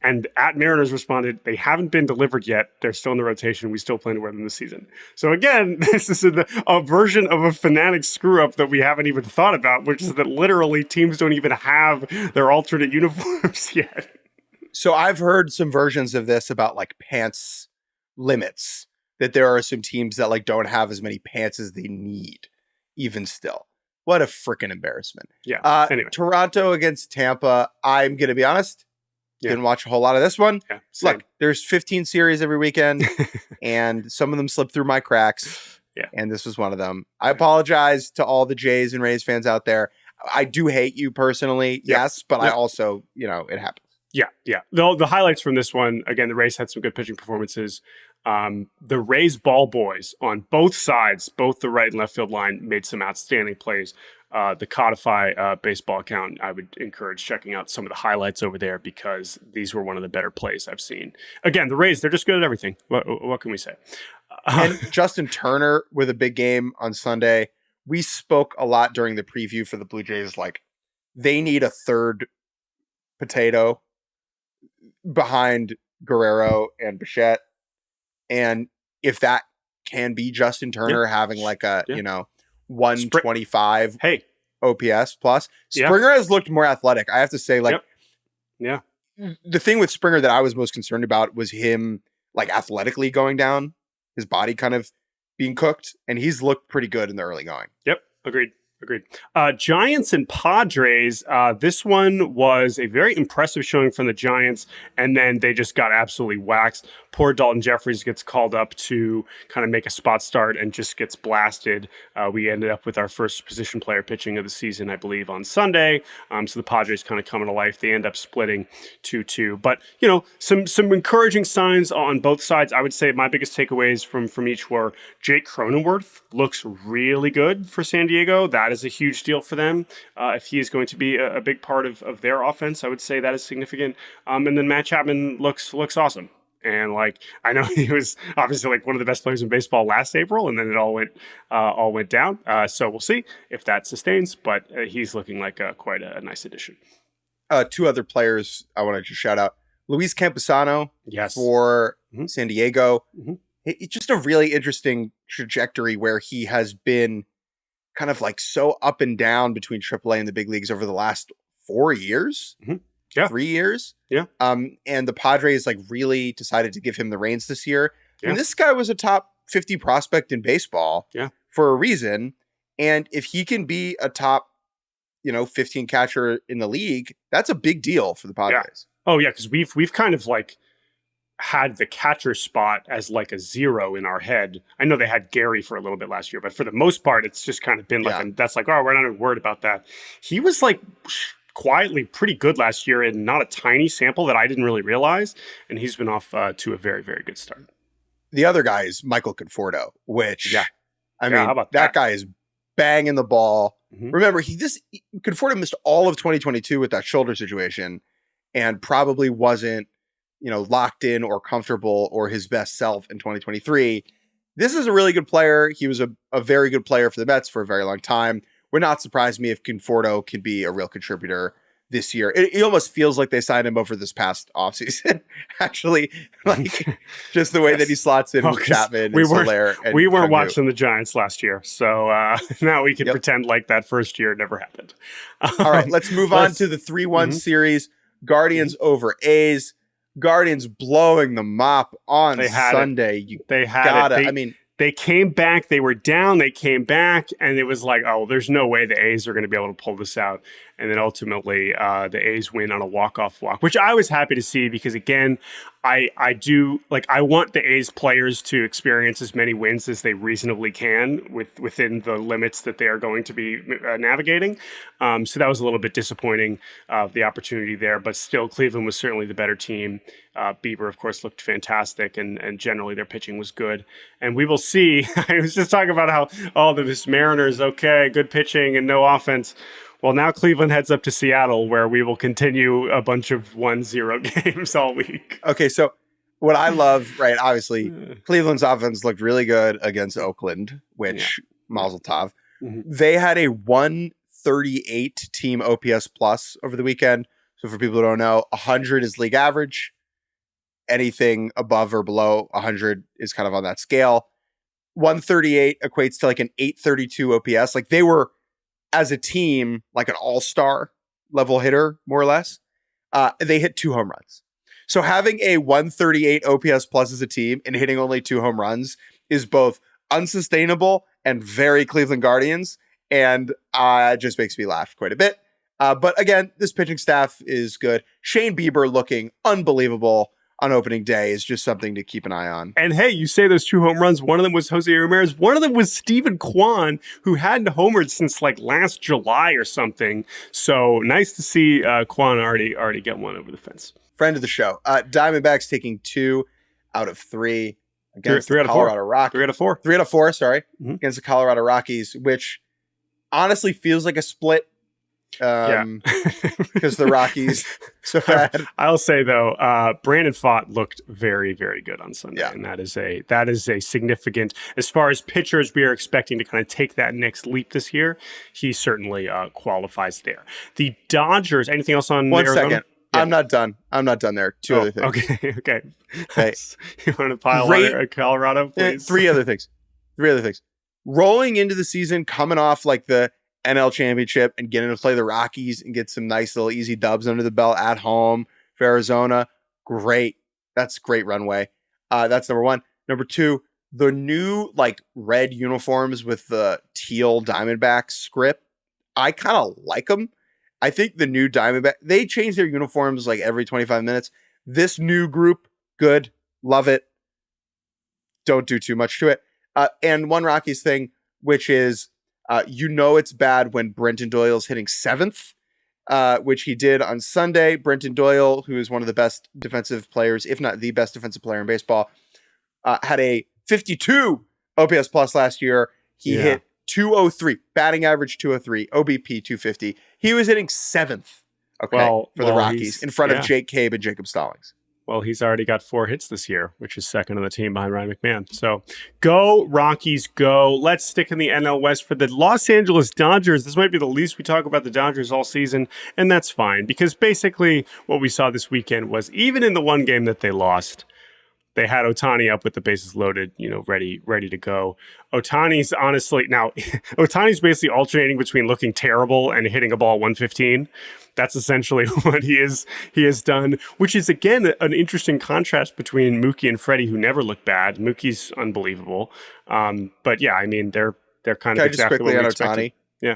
And at Mariners responded, they haven't been delivered yet. They're still in the rotation. We still plan to wear them this season. So again, this is a version of a Fanatic screw up that we haven't even thought about, which is that literally teams don't even have their alternate uniforms yet. So I've heard some versions of this about like pants limits, that there are some teams that like don't have as many pants as they need. Even still, what a freaking embarrassment. Yeah. Anyway. Toronto against Tampa. I'm going to be honest. Didn't watch a whole lot of this one. Yeah, look, there's 15 series every weekend and some of them slip through my cracks. Yeah. And this was one of them. I apologize to all the Jays and Rays fans out there. I do hate you personally. Yes. But I also, it happens. Yeah. Yeah. The highlights from this one, again, the Rays had some good pitching performances. The Rays ball boys on both sides, both the right and left field line, made some outstanding plays. The Codify baseball account, I would encourage checking out some of the highlights over there because these were one of the better plays I've seen. Again, the Rays, they're just good at everything. What can we say? And Justin Turner with a big game on Sunday. We spoke a lot during the preview for the Blue Jays. Like, they need a third potato behind Guerrero and Bichette. And if that can be Justin Turner having like a, 125 OPS plus. Yeah. Springer has looked more athletic. I have to say, like, yeah. The thing with Springer that I was most concerned about was him like athletically going down, his body kind of being cooked, and he's looked pretty good in the early going. Yep. Agreed. Giants and Padres. This one was a very impressive showing from the Giants, and then they just got absolutely waxed. Poor Dalton Jeffries gets called up to kind of make a spot start and just gets blasted. We ended up with our first position player pitching of the season, I believe, on Sunday. So the Padres kind of come to life. They end up splitting 2-2. But, some encouraging signs on both sides. I would say my biggest takeaways from each were Jake Cronenworth looks really good for San Diego. That is a huge deal for them. If he is going to be a big part of their offense, I would say that is significant. And then Matt Chapman looks awesome. And I know he was obviously one of the best players in baseball last April, and then it all went down. So we'll see if that sustains. But he's looking like quite a nice addition. Two other players I wanted to shout out: Luis Camposano, yes, for San Diego. Mm-hmm. It's just a really interesting trajectory where he has been kind of so up and down between AAA and the big leagues over the last 4 years. Mm-hmm. Yeah. 3 years. Yeah. And the Padres really decided to give him the reins this year. Yeah. And this guy was a top 50 prospect in baseball for a reason. And if he can be a top, 15 catcher in the league, that's a big deal for the Padres. Yeah. Oh yeah. Cause we've kind of had the catcher spot as a zero in our head. I know they had Gary for a little bit last year, but for the most part, it's just kind of been that's we're not even worried about that. He was quietly pretty good last year and not a tiny sample that I didn't really realize. And he's been off to a very, very good start. The other guy is Michael Conforto, which I mean, how about that guy is banging the ball. Mm-hmm. Remember, Conforto missed all of 2022 with that shoulder situation and probably wasn't, locked in or comfortable or his best self in 2023. This is a really good player. He was a very good player for the Mets for a very long time. Would not surprise me if Conforto can be a real contributor this year. It almost feels like they signed him over this past offseason, actually. Just the way that he slots in with Chapman and Soler. We weren't watching the Giants last year, so now we can pretend like that first year never happened. All right, let's move on to the 3-1 series. Guardians over A's. Guardians blowing the mop on Sunday. They came back. They were down. They came back, and it was there's no way the A's are going to be able to pull this out. And then ultimately, the A's win on a walk-off walk, which I was happy to see because, again, I want the A's players to experience as many wins as they reasonably can within the limits that they are going to be navigating. So that was a little bit disappointing, the opportunity there. But still, Cleveland was certainly the better team. Bieber, of course, looked fantastic, and generally their pitching was good. And we will see. I was just talking about how, this Mariners, okay, good pitching and no offense. Well, now Cleveland heads up to Seattle, where we will continue a bunch of 1-0 games all week. Okay, so what I love, right, obviously, Cleveland's offense looked really good against Oakland, which, Mazel Tov. Mm-hmm. They had a 138 team OPS plus over the weekend. So for people who don't know, 100 is league average. Anything above or below 100 is kind of on that scale. 138 equates to an 832 OPS. They were, as a team, an all-star level hitter, more or less. They hit 2 home runs. So having a 138 OPS plus as a team and hitting only 2 home runs is both unsustainable and very Cleveland Guardians, and just makes me laugh quite a bit. But again, this pitching staff is good. Shane Bieber looking unbelievable on opening day is just something to keep an eye on. And hey, you say those 2 home runs. One of them was Jose Ramirez. One of them was Steven Kwan, who hadn't homered since last July or something. So nice to see Kwan already get one over the fence. Friend of the show. Diamondbacks taking 2 out of 3 against the Colorado Rockies. 3 out of 4. 3 out of 4, sorry. Mm-hmm. Against the Colorado Rockies, which honestly feels like a split. Because the Rockies so bad. I'll say though, Brandon Pfaadt looked very, very good on Sunday, and that is a significant, as far as pitchers we are expecting to kind of take that next leap this year. He certainly qualifies there. The Dodgers. Anything else on One Arizona? second. Yeah. I'm not done there. 2 other things. Okay. You want to pile on Colorado, please? 3 other things. Rolling into the season, coming off the NL championship and getting to play the Rockies and get some nice little easy dubs under the belt at home for Arizona. Great. That's great runway. That's number one. Number two, the new like red uniforms with the teal Diamondback script. I kind of like them. I think the new Diamondback, they change their uniforms like every 25 minutes. This new group, good. Love it. Don't do too much to it. And one Rockies thing, which is, it's bad when Brenton Doyle's hitting seventh, which he did on Sunday. Brenton Doyle, who is one of the best defensive players, if not the best defensive player in baseball, had a 52 OPS plus last year. He hit 203, batting average 203, OBP 250. He was hitting seventh, for the Rockies in front of Jake Cave and Jacob Stallings. Well, he's already got 4 hits this year, which is second on the team behind Ryan McMahon. So go Rockies, go. Let's stick in the NL West for the Los Angeles Dodgers. This might be the least we talk about the Dodgers all season, and that's fine because basically what we saw this weekend was even in the one game that they lost, they had Ohtani up with the bases loaded, ready to go. Ohtani's basically alternating between looking terrible and hitting a ball 115. That's essentially what he has done, which is, again, an interesting contrast between Mookie and Freddie, who never look bad. Mookie's unbelievable. But yeah, I mean, they're kind of exactly what we expected. Ohtani? Yeah.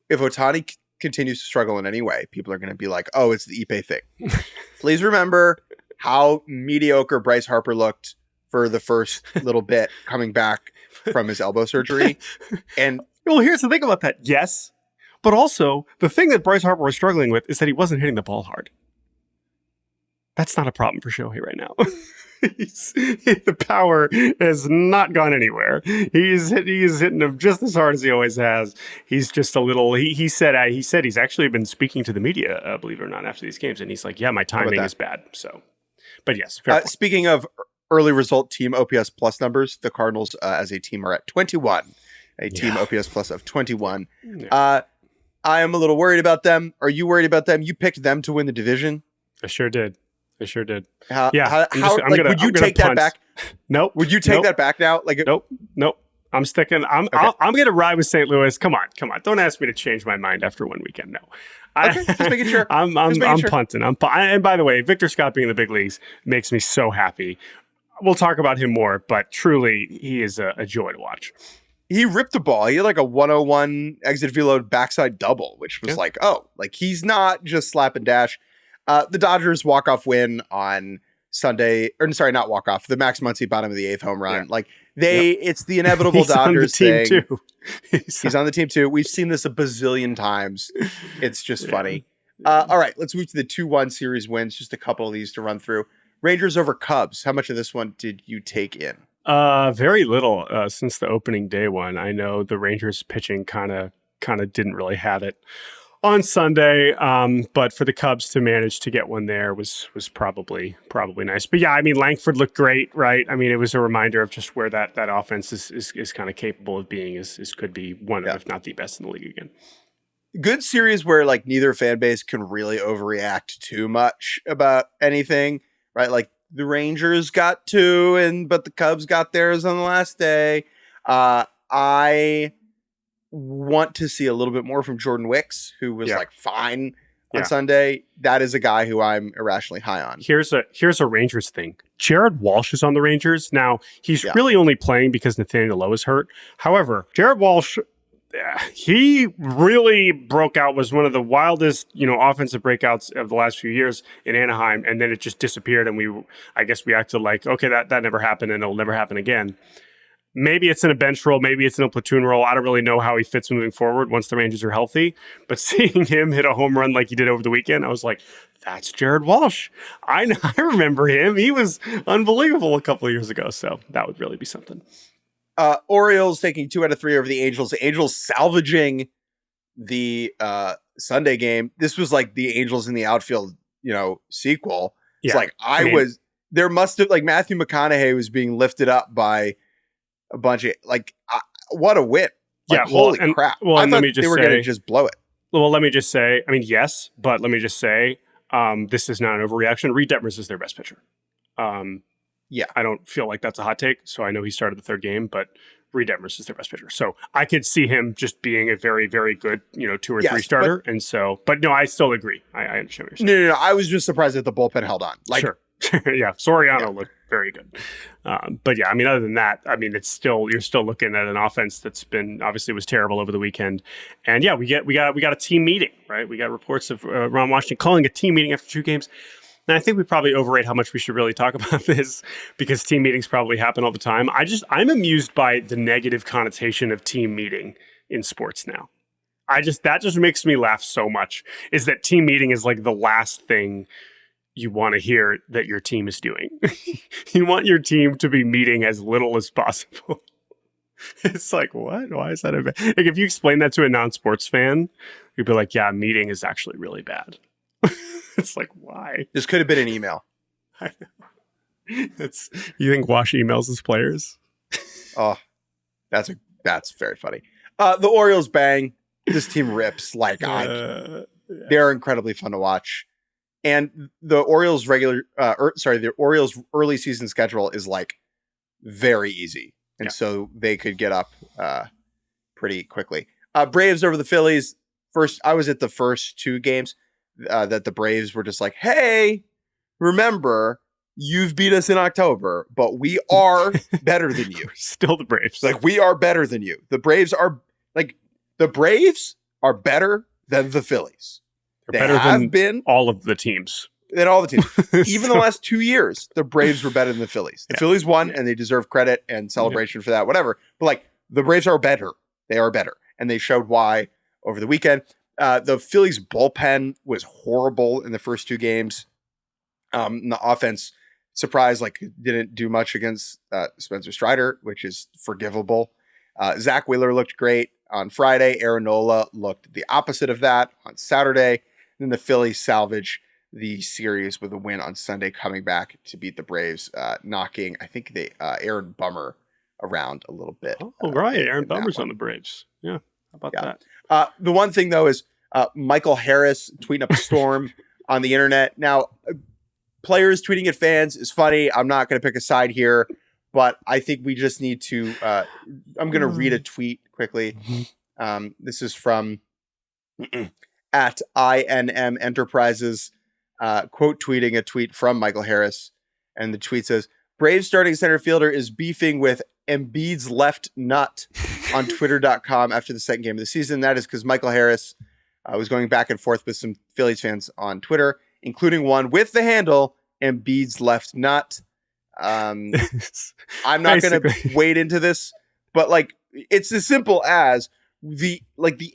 If Ohtani continues to struggle in any way, people are going to be like, oh, it's the Ippei thing. Please remember how mediocre Bryce Harper looked for the first little bit coming back from his elbow surgery. And well, here's the thing about that. Yes. But also, the thing that Bryce Harper was struggling with is that he wasn't hitting the ball hard. That's not a problem for Shohei right now. The power has not gone anywhere. He is hitting him just as hard as he always has. He's just a little. He said he's actually been speaking to the media, believe it or not, after these games, and he's like, "Yeah, my timing is bad." So, but yes. Speaking of early result team OPS plus numbers, the Cardinals as a team are at 21. A team OPS plus of 21. Yeah. I am a little worried about them. Are you worried about them? You picked them to win the division. I sure did. Would you take that back? Nope. Would you take that back now? Nope. I'm sticking. I'm going to ride with St. Louis. Come on. Don't ask me to change my mind after one weekend. No. Just making sure. I'm punting. And by the way, Victor Scott being in the big leagues makes me so happy. We'll talk about him more, but truly, he is a joy to watch. He ripped the ball. He had like a 101 exit velo backside double, which was he's not just slap and dash. The Dodgers walk-off win on Sunday, not walk-off, the Max Muncy bottom of the 8th home run. Yeah. It's the inevitable Dodgers thing. Too. He's on the team too. We've seen this a bazillion times. It's just funny. All right, let's move to the 2-1 series wins. Just a couple of these to run through. Rangers over Cubs. How much of this one did you take in? Very little since the opening day one. I know the Rangers pitching kind of didn't really have it on Sunday, but for the Cubs to manage to get one there was probably nice. But yeah, I mean, Langford looked great, right? I mean, it was a reminder of just where that offense is kind of capable of being. Is could be one of, if not the best in the league again. Good series where neither fan base can really overreact too much about anything, right? The Rangers got 2, but the Cubs got theirs on the last day. I want to see a little bit more from Jordan Wicks, who was fine on Sunday. That is a guy who I'm irrationally high on. Here's a Rangers thing. Jared Walsh is on the Rangers. Now, he's really only playing because Nathaniel Lowe is hurt. However, Jared Walsh, he really broke out, was one of the wildest, offensive breakouts of the last few years in Anaheim, and then it just disappeared, and I guess we acted like, okay, that never happened, and it'll never happen again. Maybe it's in a bench role, maybe it's in a platoon role. I don't really know how he fits moving forward once the Rangers are healthy, but seeing him hit a home run like he did over the weekend, I was like, that's Jared Walsh. I remember him. He was unbelievable a couple of years ago, so that would really be something. Orioles taking 2 out of 3 over the Angels. The Angels salvaging the Sunday game. This was like the Angels in the outfield, sequel. It's there must have, Matthew McConaughey was being lifted up by a bunch of, what a win. Holy crap. Well, I thought they were going to just blow it. Well, let me just say, I mean, yes, but let me just say, this is not an overreaction. Reed Detmers is their best pitcher. I don't feel like that's a hot take, so I know he started the third game, but Detmers is their best pitcher. So I could see him just being a very, very good, 2 or 3 starter. But no, I still agree. I understand what you're saying. No. I was just surprised that the bullpen held on. Sure. Yeah. Soriano looked very good. But yeah, I mean, other than that, I mean, you're still looking at an offense that's been obviously was terrible over the weekend. And yeah, we got a team meeting, right? We got reports of Ron Washington calling a team meeting after 2 games. And I think we probably overrate how much we should really talk about this because team meetings probably happen all the time. I'm amused by the negative connotation of team meeting in sports now. That just makes me laugh so much, is that team meeting is like the last thing you want to hear that your team is doing. You want your team to be meeting as little as possible. It's like, what? Why is that a bad? Like, if you explain that to a non-sports fan, you'd be like, yeah, meeting is actually really bad. It's like, why? This could have been an email. I know. You think Wash emails his players? Oh, that's very funny. The Orioles bang. This team rips. They're incredibly fun to watch. And the Orioles the Orioles early season schedule is like very easy. And so they could get up pretty quickly. Braves over the Phillies. I was at the first 2 games that the Braves were just like, hey, remember, you've beat us in October, but we are better than you. Still the Braves. Like, we are better than you. The Braves are better than the Phillies. They're better than all of the teams. Than all the teams. Even the last 2 years, the Braves were better than the Phillies. The Phillies won, and they deserve credit and celebration for that, whatever. But like, the Braves are better. They are better. And they showed why over the weekend. The Phillies bullpen was horrible in the first 2 games. The offense, surprise, didn't do much against Spencer Strider, which is forgivable. Zach Wheeler looked great on Friday. Aaron Nola looked the opposite of that on Saturday. Then the Phillies salvage the series with a win on Sunday, coming back to beat the Braves, knocking, I think, Aaron Bummer around a little bit. Oh, right. Aaron Bummer's on the Braves. Yeah. How about that? The one thing, though, is Michael Harris tweeting up a storm on the internet. Now, players tweeting at fans is funny. I'm not going to pick a side here, but I think we just need to I'm going to read a tweet quickly. This is from at INM Enterprises, quote tweeting a tweet from Michael Harris. And the tweet says, Braves starting center fielder is beefing with Embiid's left nut on twitter.com after the second game of the season. That is because Michael Harris was going back and forth with some Phillies fans on Twitter, including one with the handle Embiid's left nut. I'm not going to wade into this, but it's as simple as the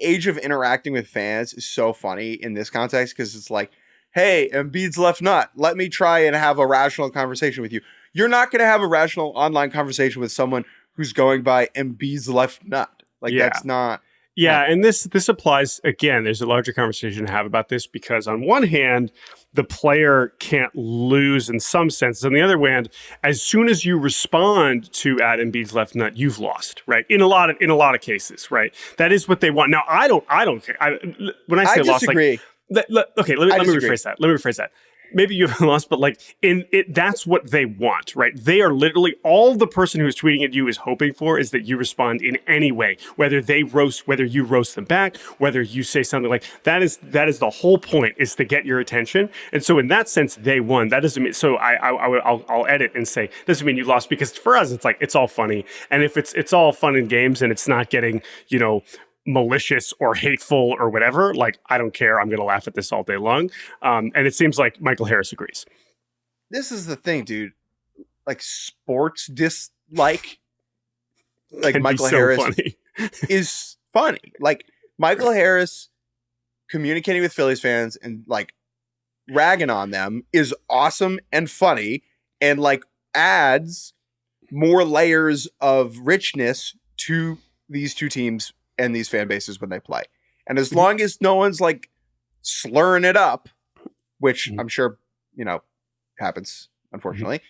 age of interacting with fans is so funny in this context, because it's like, hey, Embiid's left nut, let me try and have a rational conversation with you. You're not going to have a rational online conversation with someone who's going by Embiid's left nut. That's not. Yeah, and this applies, again, there's a larger conversation to have about this, because on one hand, the player can't lose in some senses. On the other hand, as soon as you respond to at Embiid's left nut, you've lost, right? In a lot of cases, right? That is what they want. Now, I don't care. When I say lost, disagree. Let me rephrase that. Maybe you have lost, but that's what they want, right? They are literally, all the person who is tweeting at you is hoping for is that you respond in any way, whether you roast them back, whether you say something like that is the whole point, is to get your attention. And so in that sense, they won. That doesn't mean, so I'll edit and say, doesn't mean you lost, because for us, it's all funny. And if it's all fun and games and it's not getting, malicious or hateful or whatever, I don't care. I'm going to laugh at this all day long. And it seems like Michael Harris agrees. This is the thing, dude. Sports dislike, Michael Harris funny. Is funny. Michael Harris communicating with Phillies fans and ragging on them is awesome and funny, and adds more layers of richness to these 2 teams and these fan bases when they play. And as long as no one's slurring it up, which I'm sure, happens, unfortunately,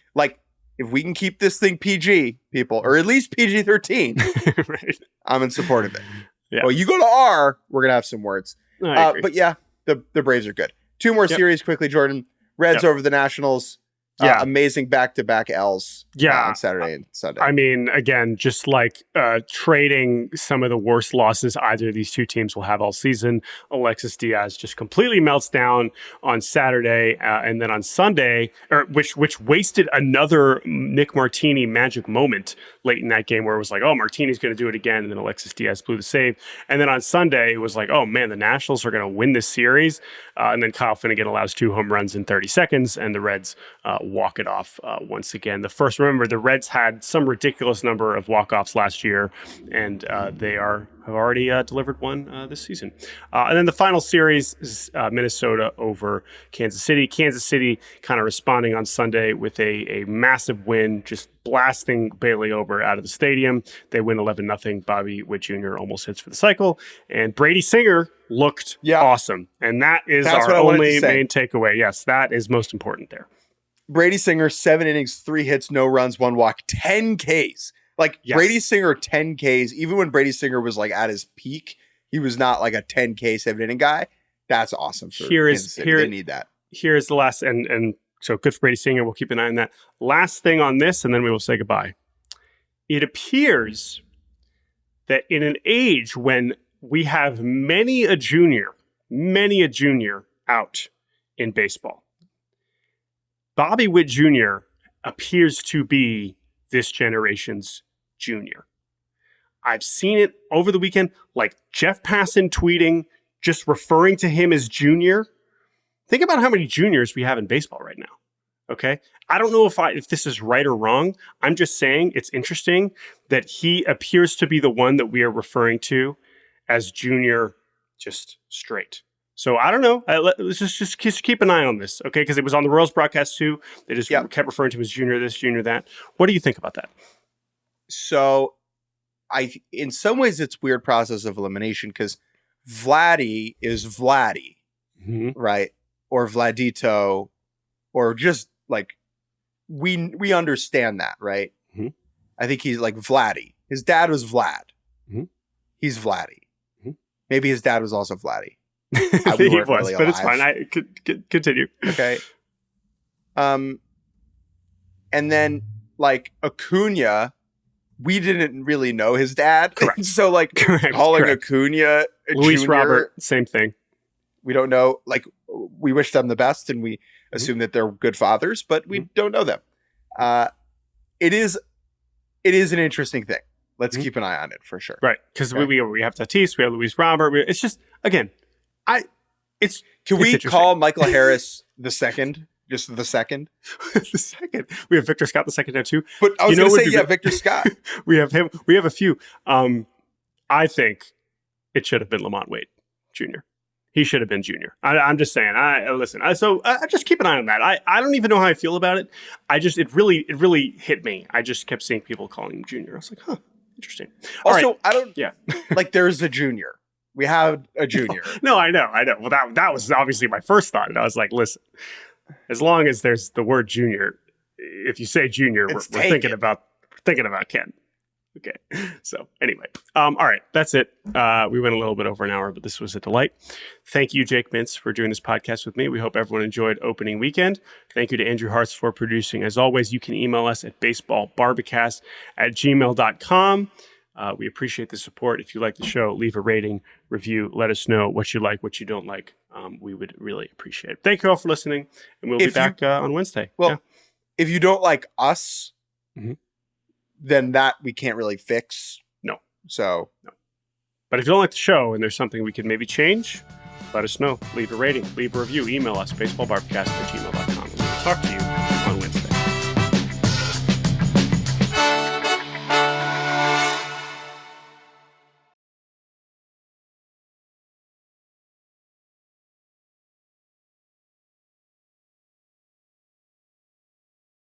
if we can keep this thing PG, people, or at least PG-13, right. I'm in support of it. Yeah. Well, you go to R, we're going to have some words. But yeah, the Braves are good. 2 more series quickly, Jordan. Reds over the Nationals. Amazing back-to-back L's on Saturday and Sunday. I mean, again, just like trading some of the worst losses either of these two teams will have all season. Alexis Diaz just completely melts down on Saturday, and then on Sunday, which wasted another Nick Martini magic moment late in that game where it was like, oh, Martini's going to do it again, and then Alexis Diaz blew the save. And then on Sunday, it was like, oh, man, the Nationals are going to win this series. And then Kyle Finnegan allows 2 home runs in 30 seconds, and the Reds walk it off once again. Remember, the Reds had some ridiculous number of walk-offs last year, and they have already delivered one this season. And then the final series is Minnesota over Kansas City. Kansas City kind of responding on Sunday with a massive win, just blasting Bailey Ober out of the stadium. They win 11-0. Bobby Witt Jr. almost hits for the cycle. And Brady Singer looked awesome. And that's our only main takeaway. Yes, that is most important there. Brady Singer, 7 innings, 3 hits, no runs, 1 walk, 10 Ks. Brady Singer, 10 Ks. Even when Brady Singer was at his peak, he was not like a 10K 7-inning guy. That's awesome for Kansas City. They need that. Here's the last, and so good for Brady Singer. We'll keep an eye on that. Last thing on this, and then we will say goodbye. It appears that in an age when we have many a junior out in baseball, Bobby Witt Jr. appears to be this generation's junior. I've seen it over the weekend, like Jeff Passan tweeting, just referring to him as junior. Think about how many juniors we have in baseball right now. Okay. I don't know if this is right or wrong. I'm just saying it's interesting that he appears to be the one that we are referring to as junior, just straight. So I don't know. Let's just keep an eye on this, okay? Because it was on the Royals broadcast too. They just kept referring to him as junior this, junior that. What do you think about that? So, in some ways, it's weird process of elimination because Vladdy is Vladdy, right? Or Vladito, or just we understand that, right? Mm-hmm. I think he's like Vladdy. His dad was Vlad. Mm-hmm. He's Vladdy. Mm-hmm. Maybe his dad was also Vladdy. He was, really but it's fine. I could continue. Okay. And then Acuna, we didn't really know his dad. Correct. So calling Acuna Luis Jr., Robert, same thing. We don't know. We wish them the best, and we assume that they're good fathers, but we don't know them. It is an interesting thing. Let's keep an eye on it for sure. Right, because we have Tatis, we have Luis Robert. It's just again. Can we call Michael Harris the second? Just the second? The second. We have Victor Scott the second now too. But I was going to say, Victor Scott. We have him. We have a few. I think it should have been Lamont Wade Jr. He should have been junior. I'm just saying. Listen. So just keep an eye on that. I don't even know how I feel about it. It really hit me. I just kept seeing people calling him junior. I was like, huh, interesting. Also, I don't. Yeah. There's a junior. We have a junior. No, I know. Well, that was obviously my first thought. And I was like, listen, as long as there's the word junior, if you say junior, we're thinking about Ken. Okay. So anyway, all right, that's it. We went a little bit over an hour, but this was a delight. Thank you, Jake Mintz, for doing this podcast with me. We hope everyone enjoyed opening weekend. Thank you to Andrew Hartz for producing. As always, you can email us at baseballbarbacast@gmail.com. We appreciate the support. If you like the show, leave a rating, review, let us know what you like, what you don't like. We would really appreciate it. Thank you all for listening, and we'll be back on Wednesday. Well, if you don't like us, then that we can't really fix. No. So. No. But if you don't like the show and there's something we could maybe change, let us know. Leave a rating, leave a review, email us, baseballbarbacast@gmail.com. We'll talk to you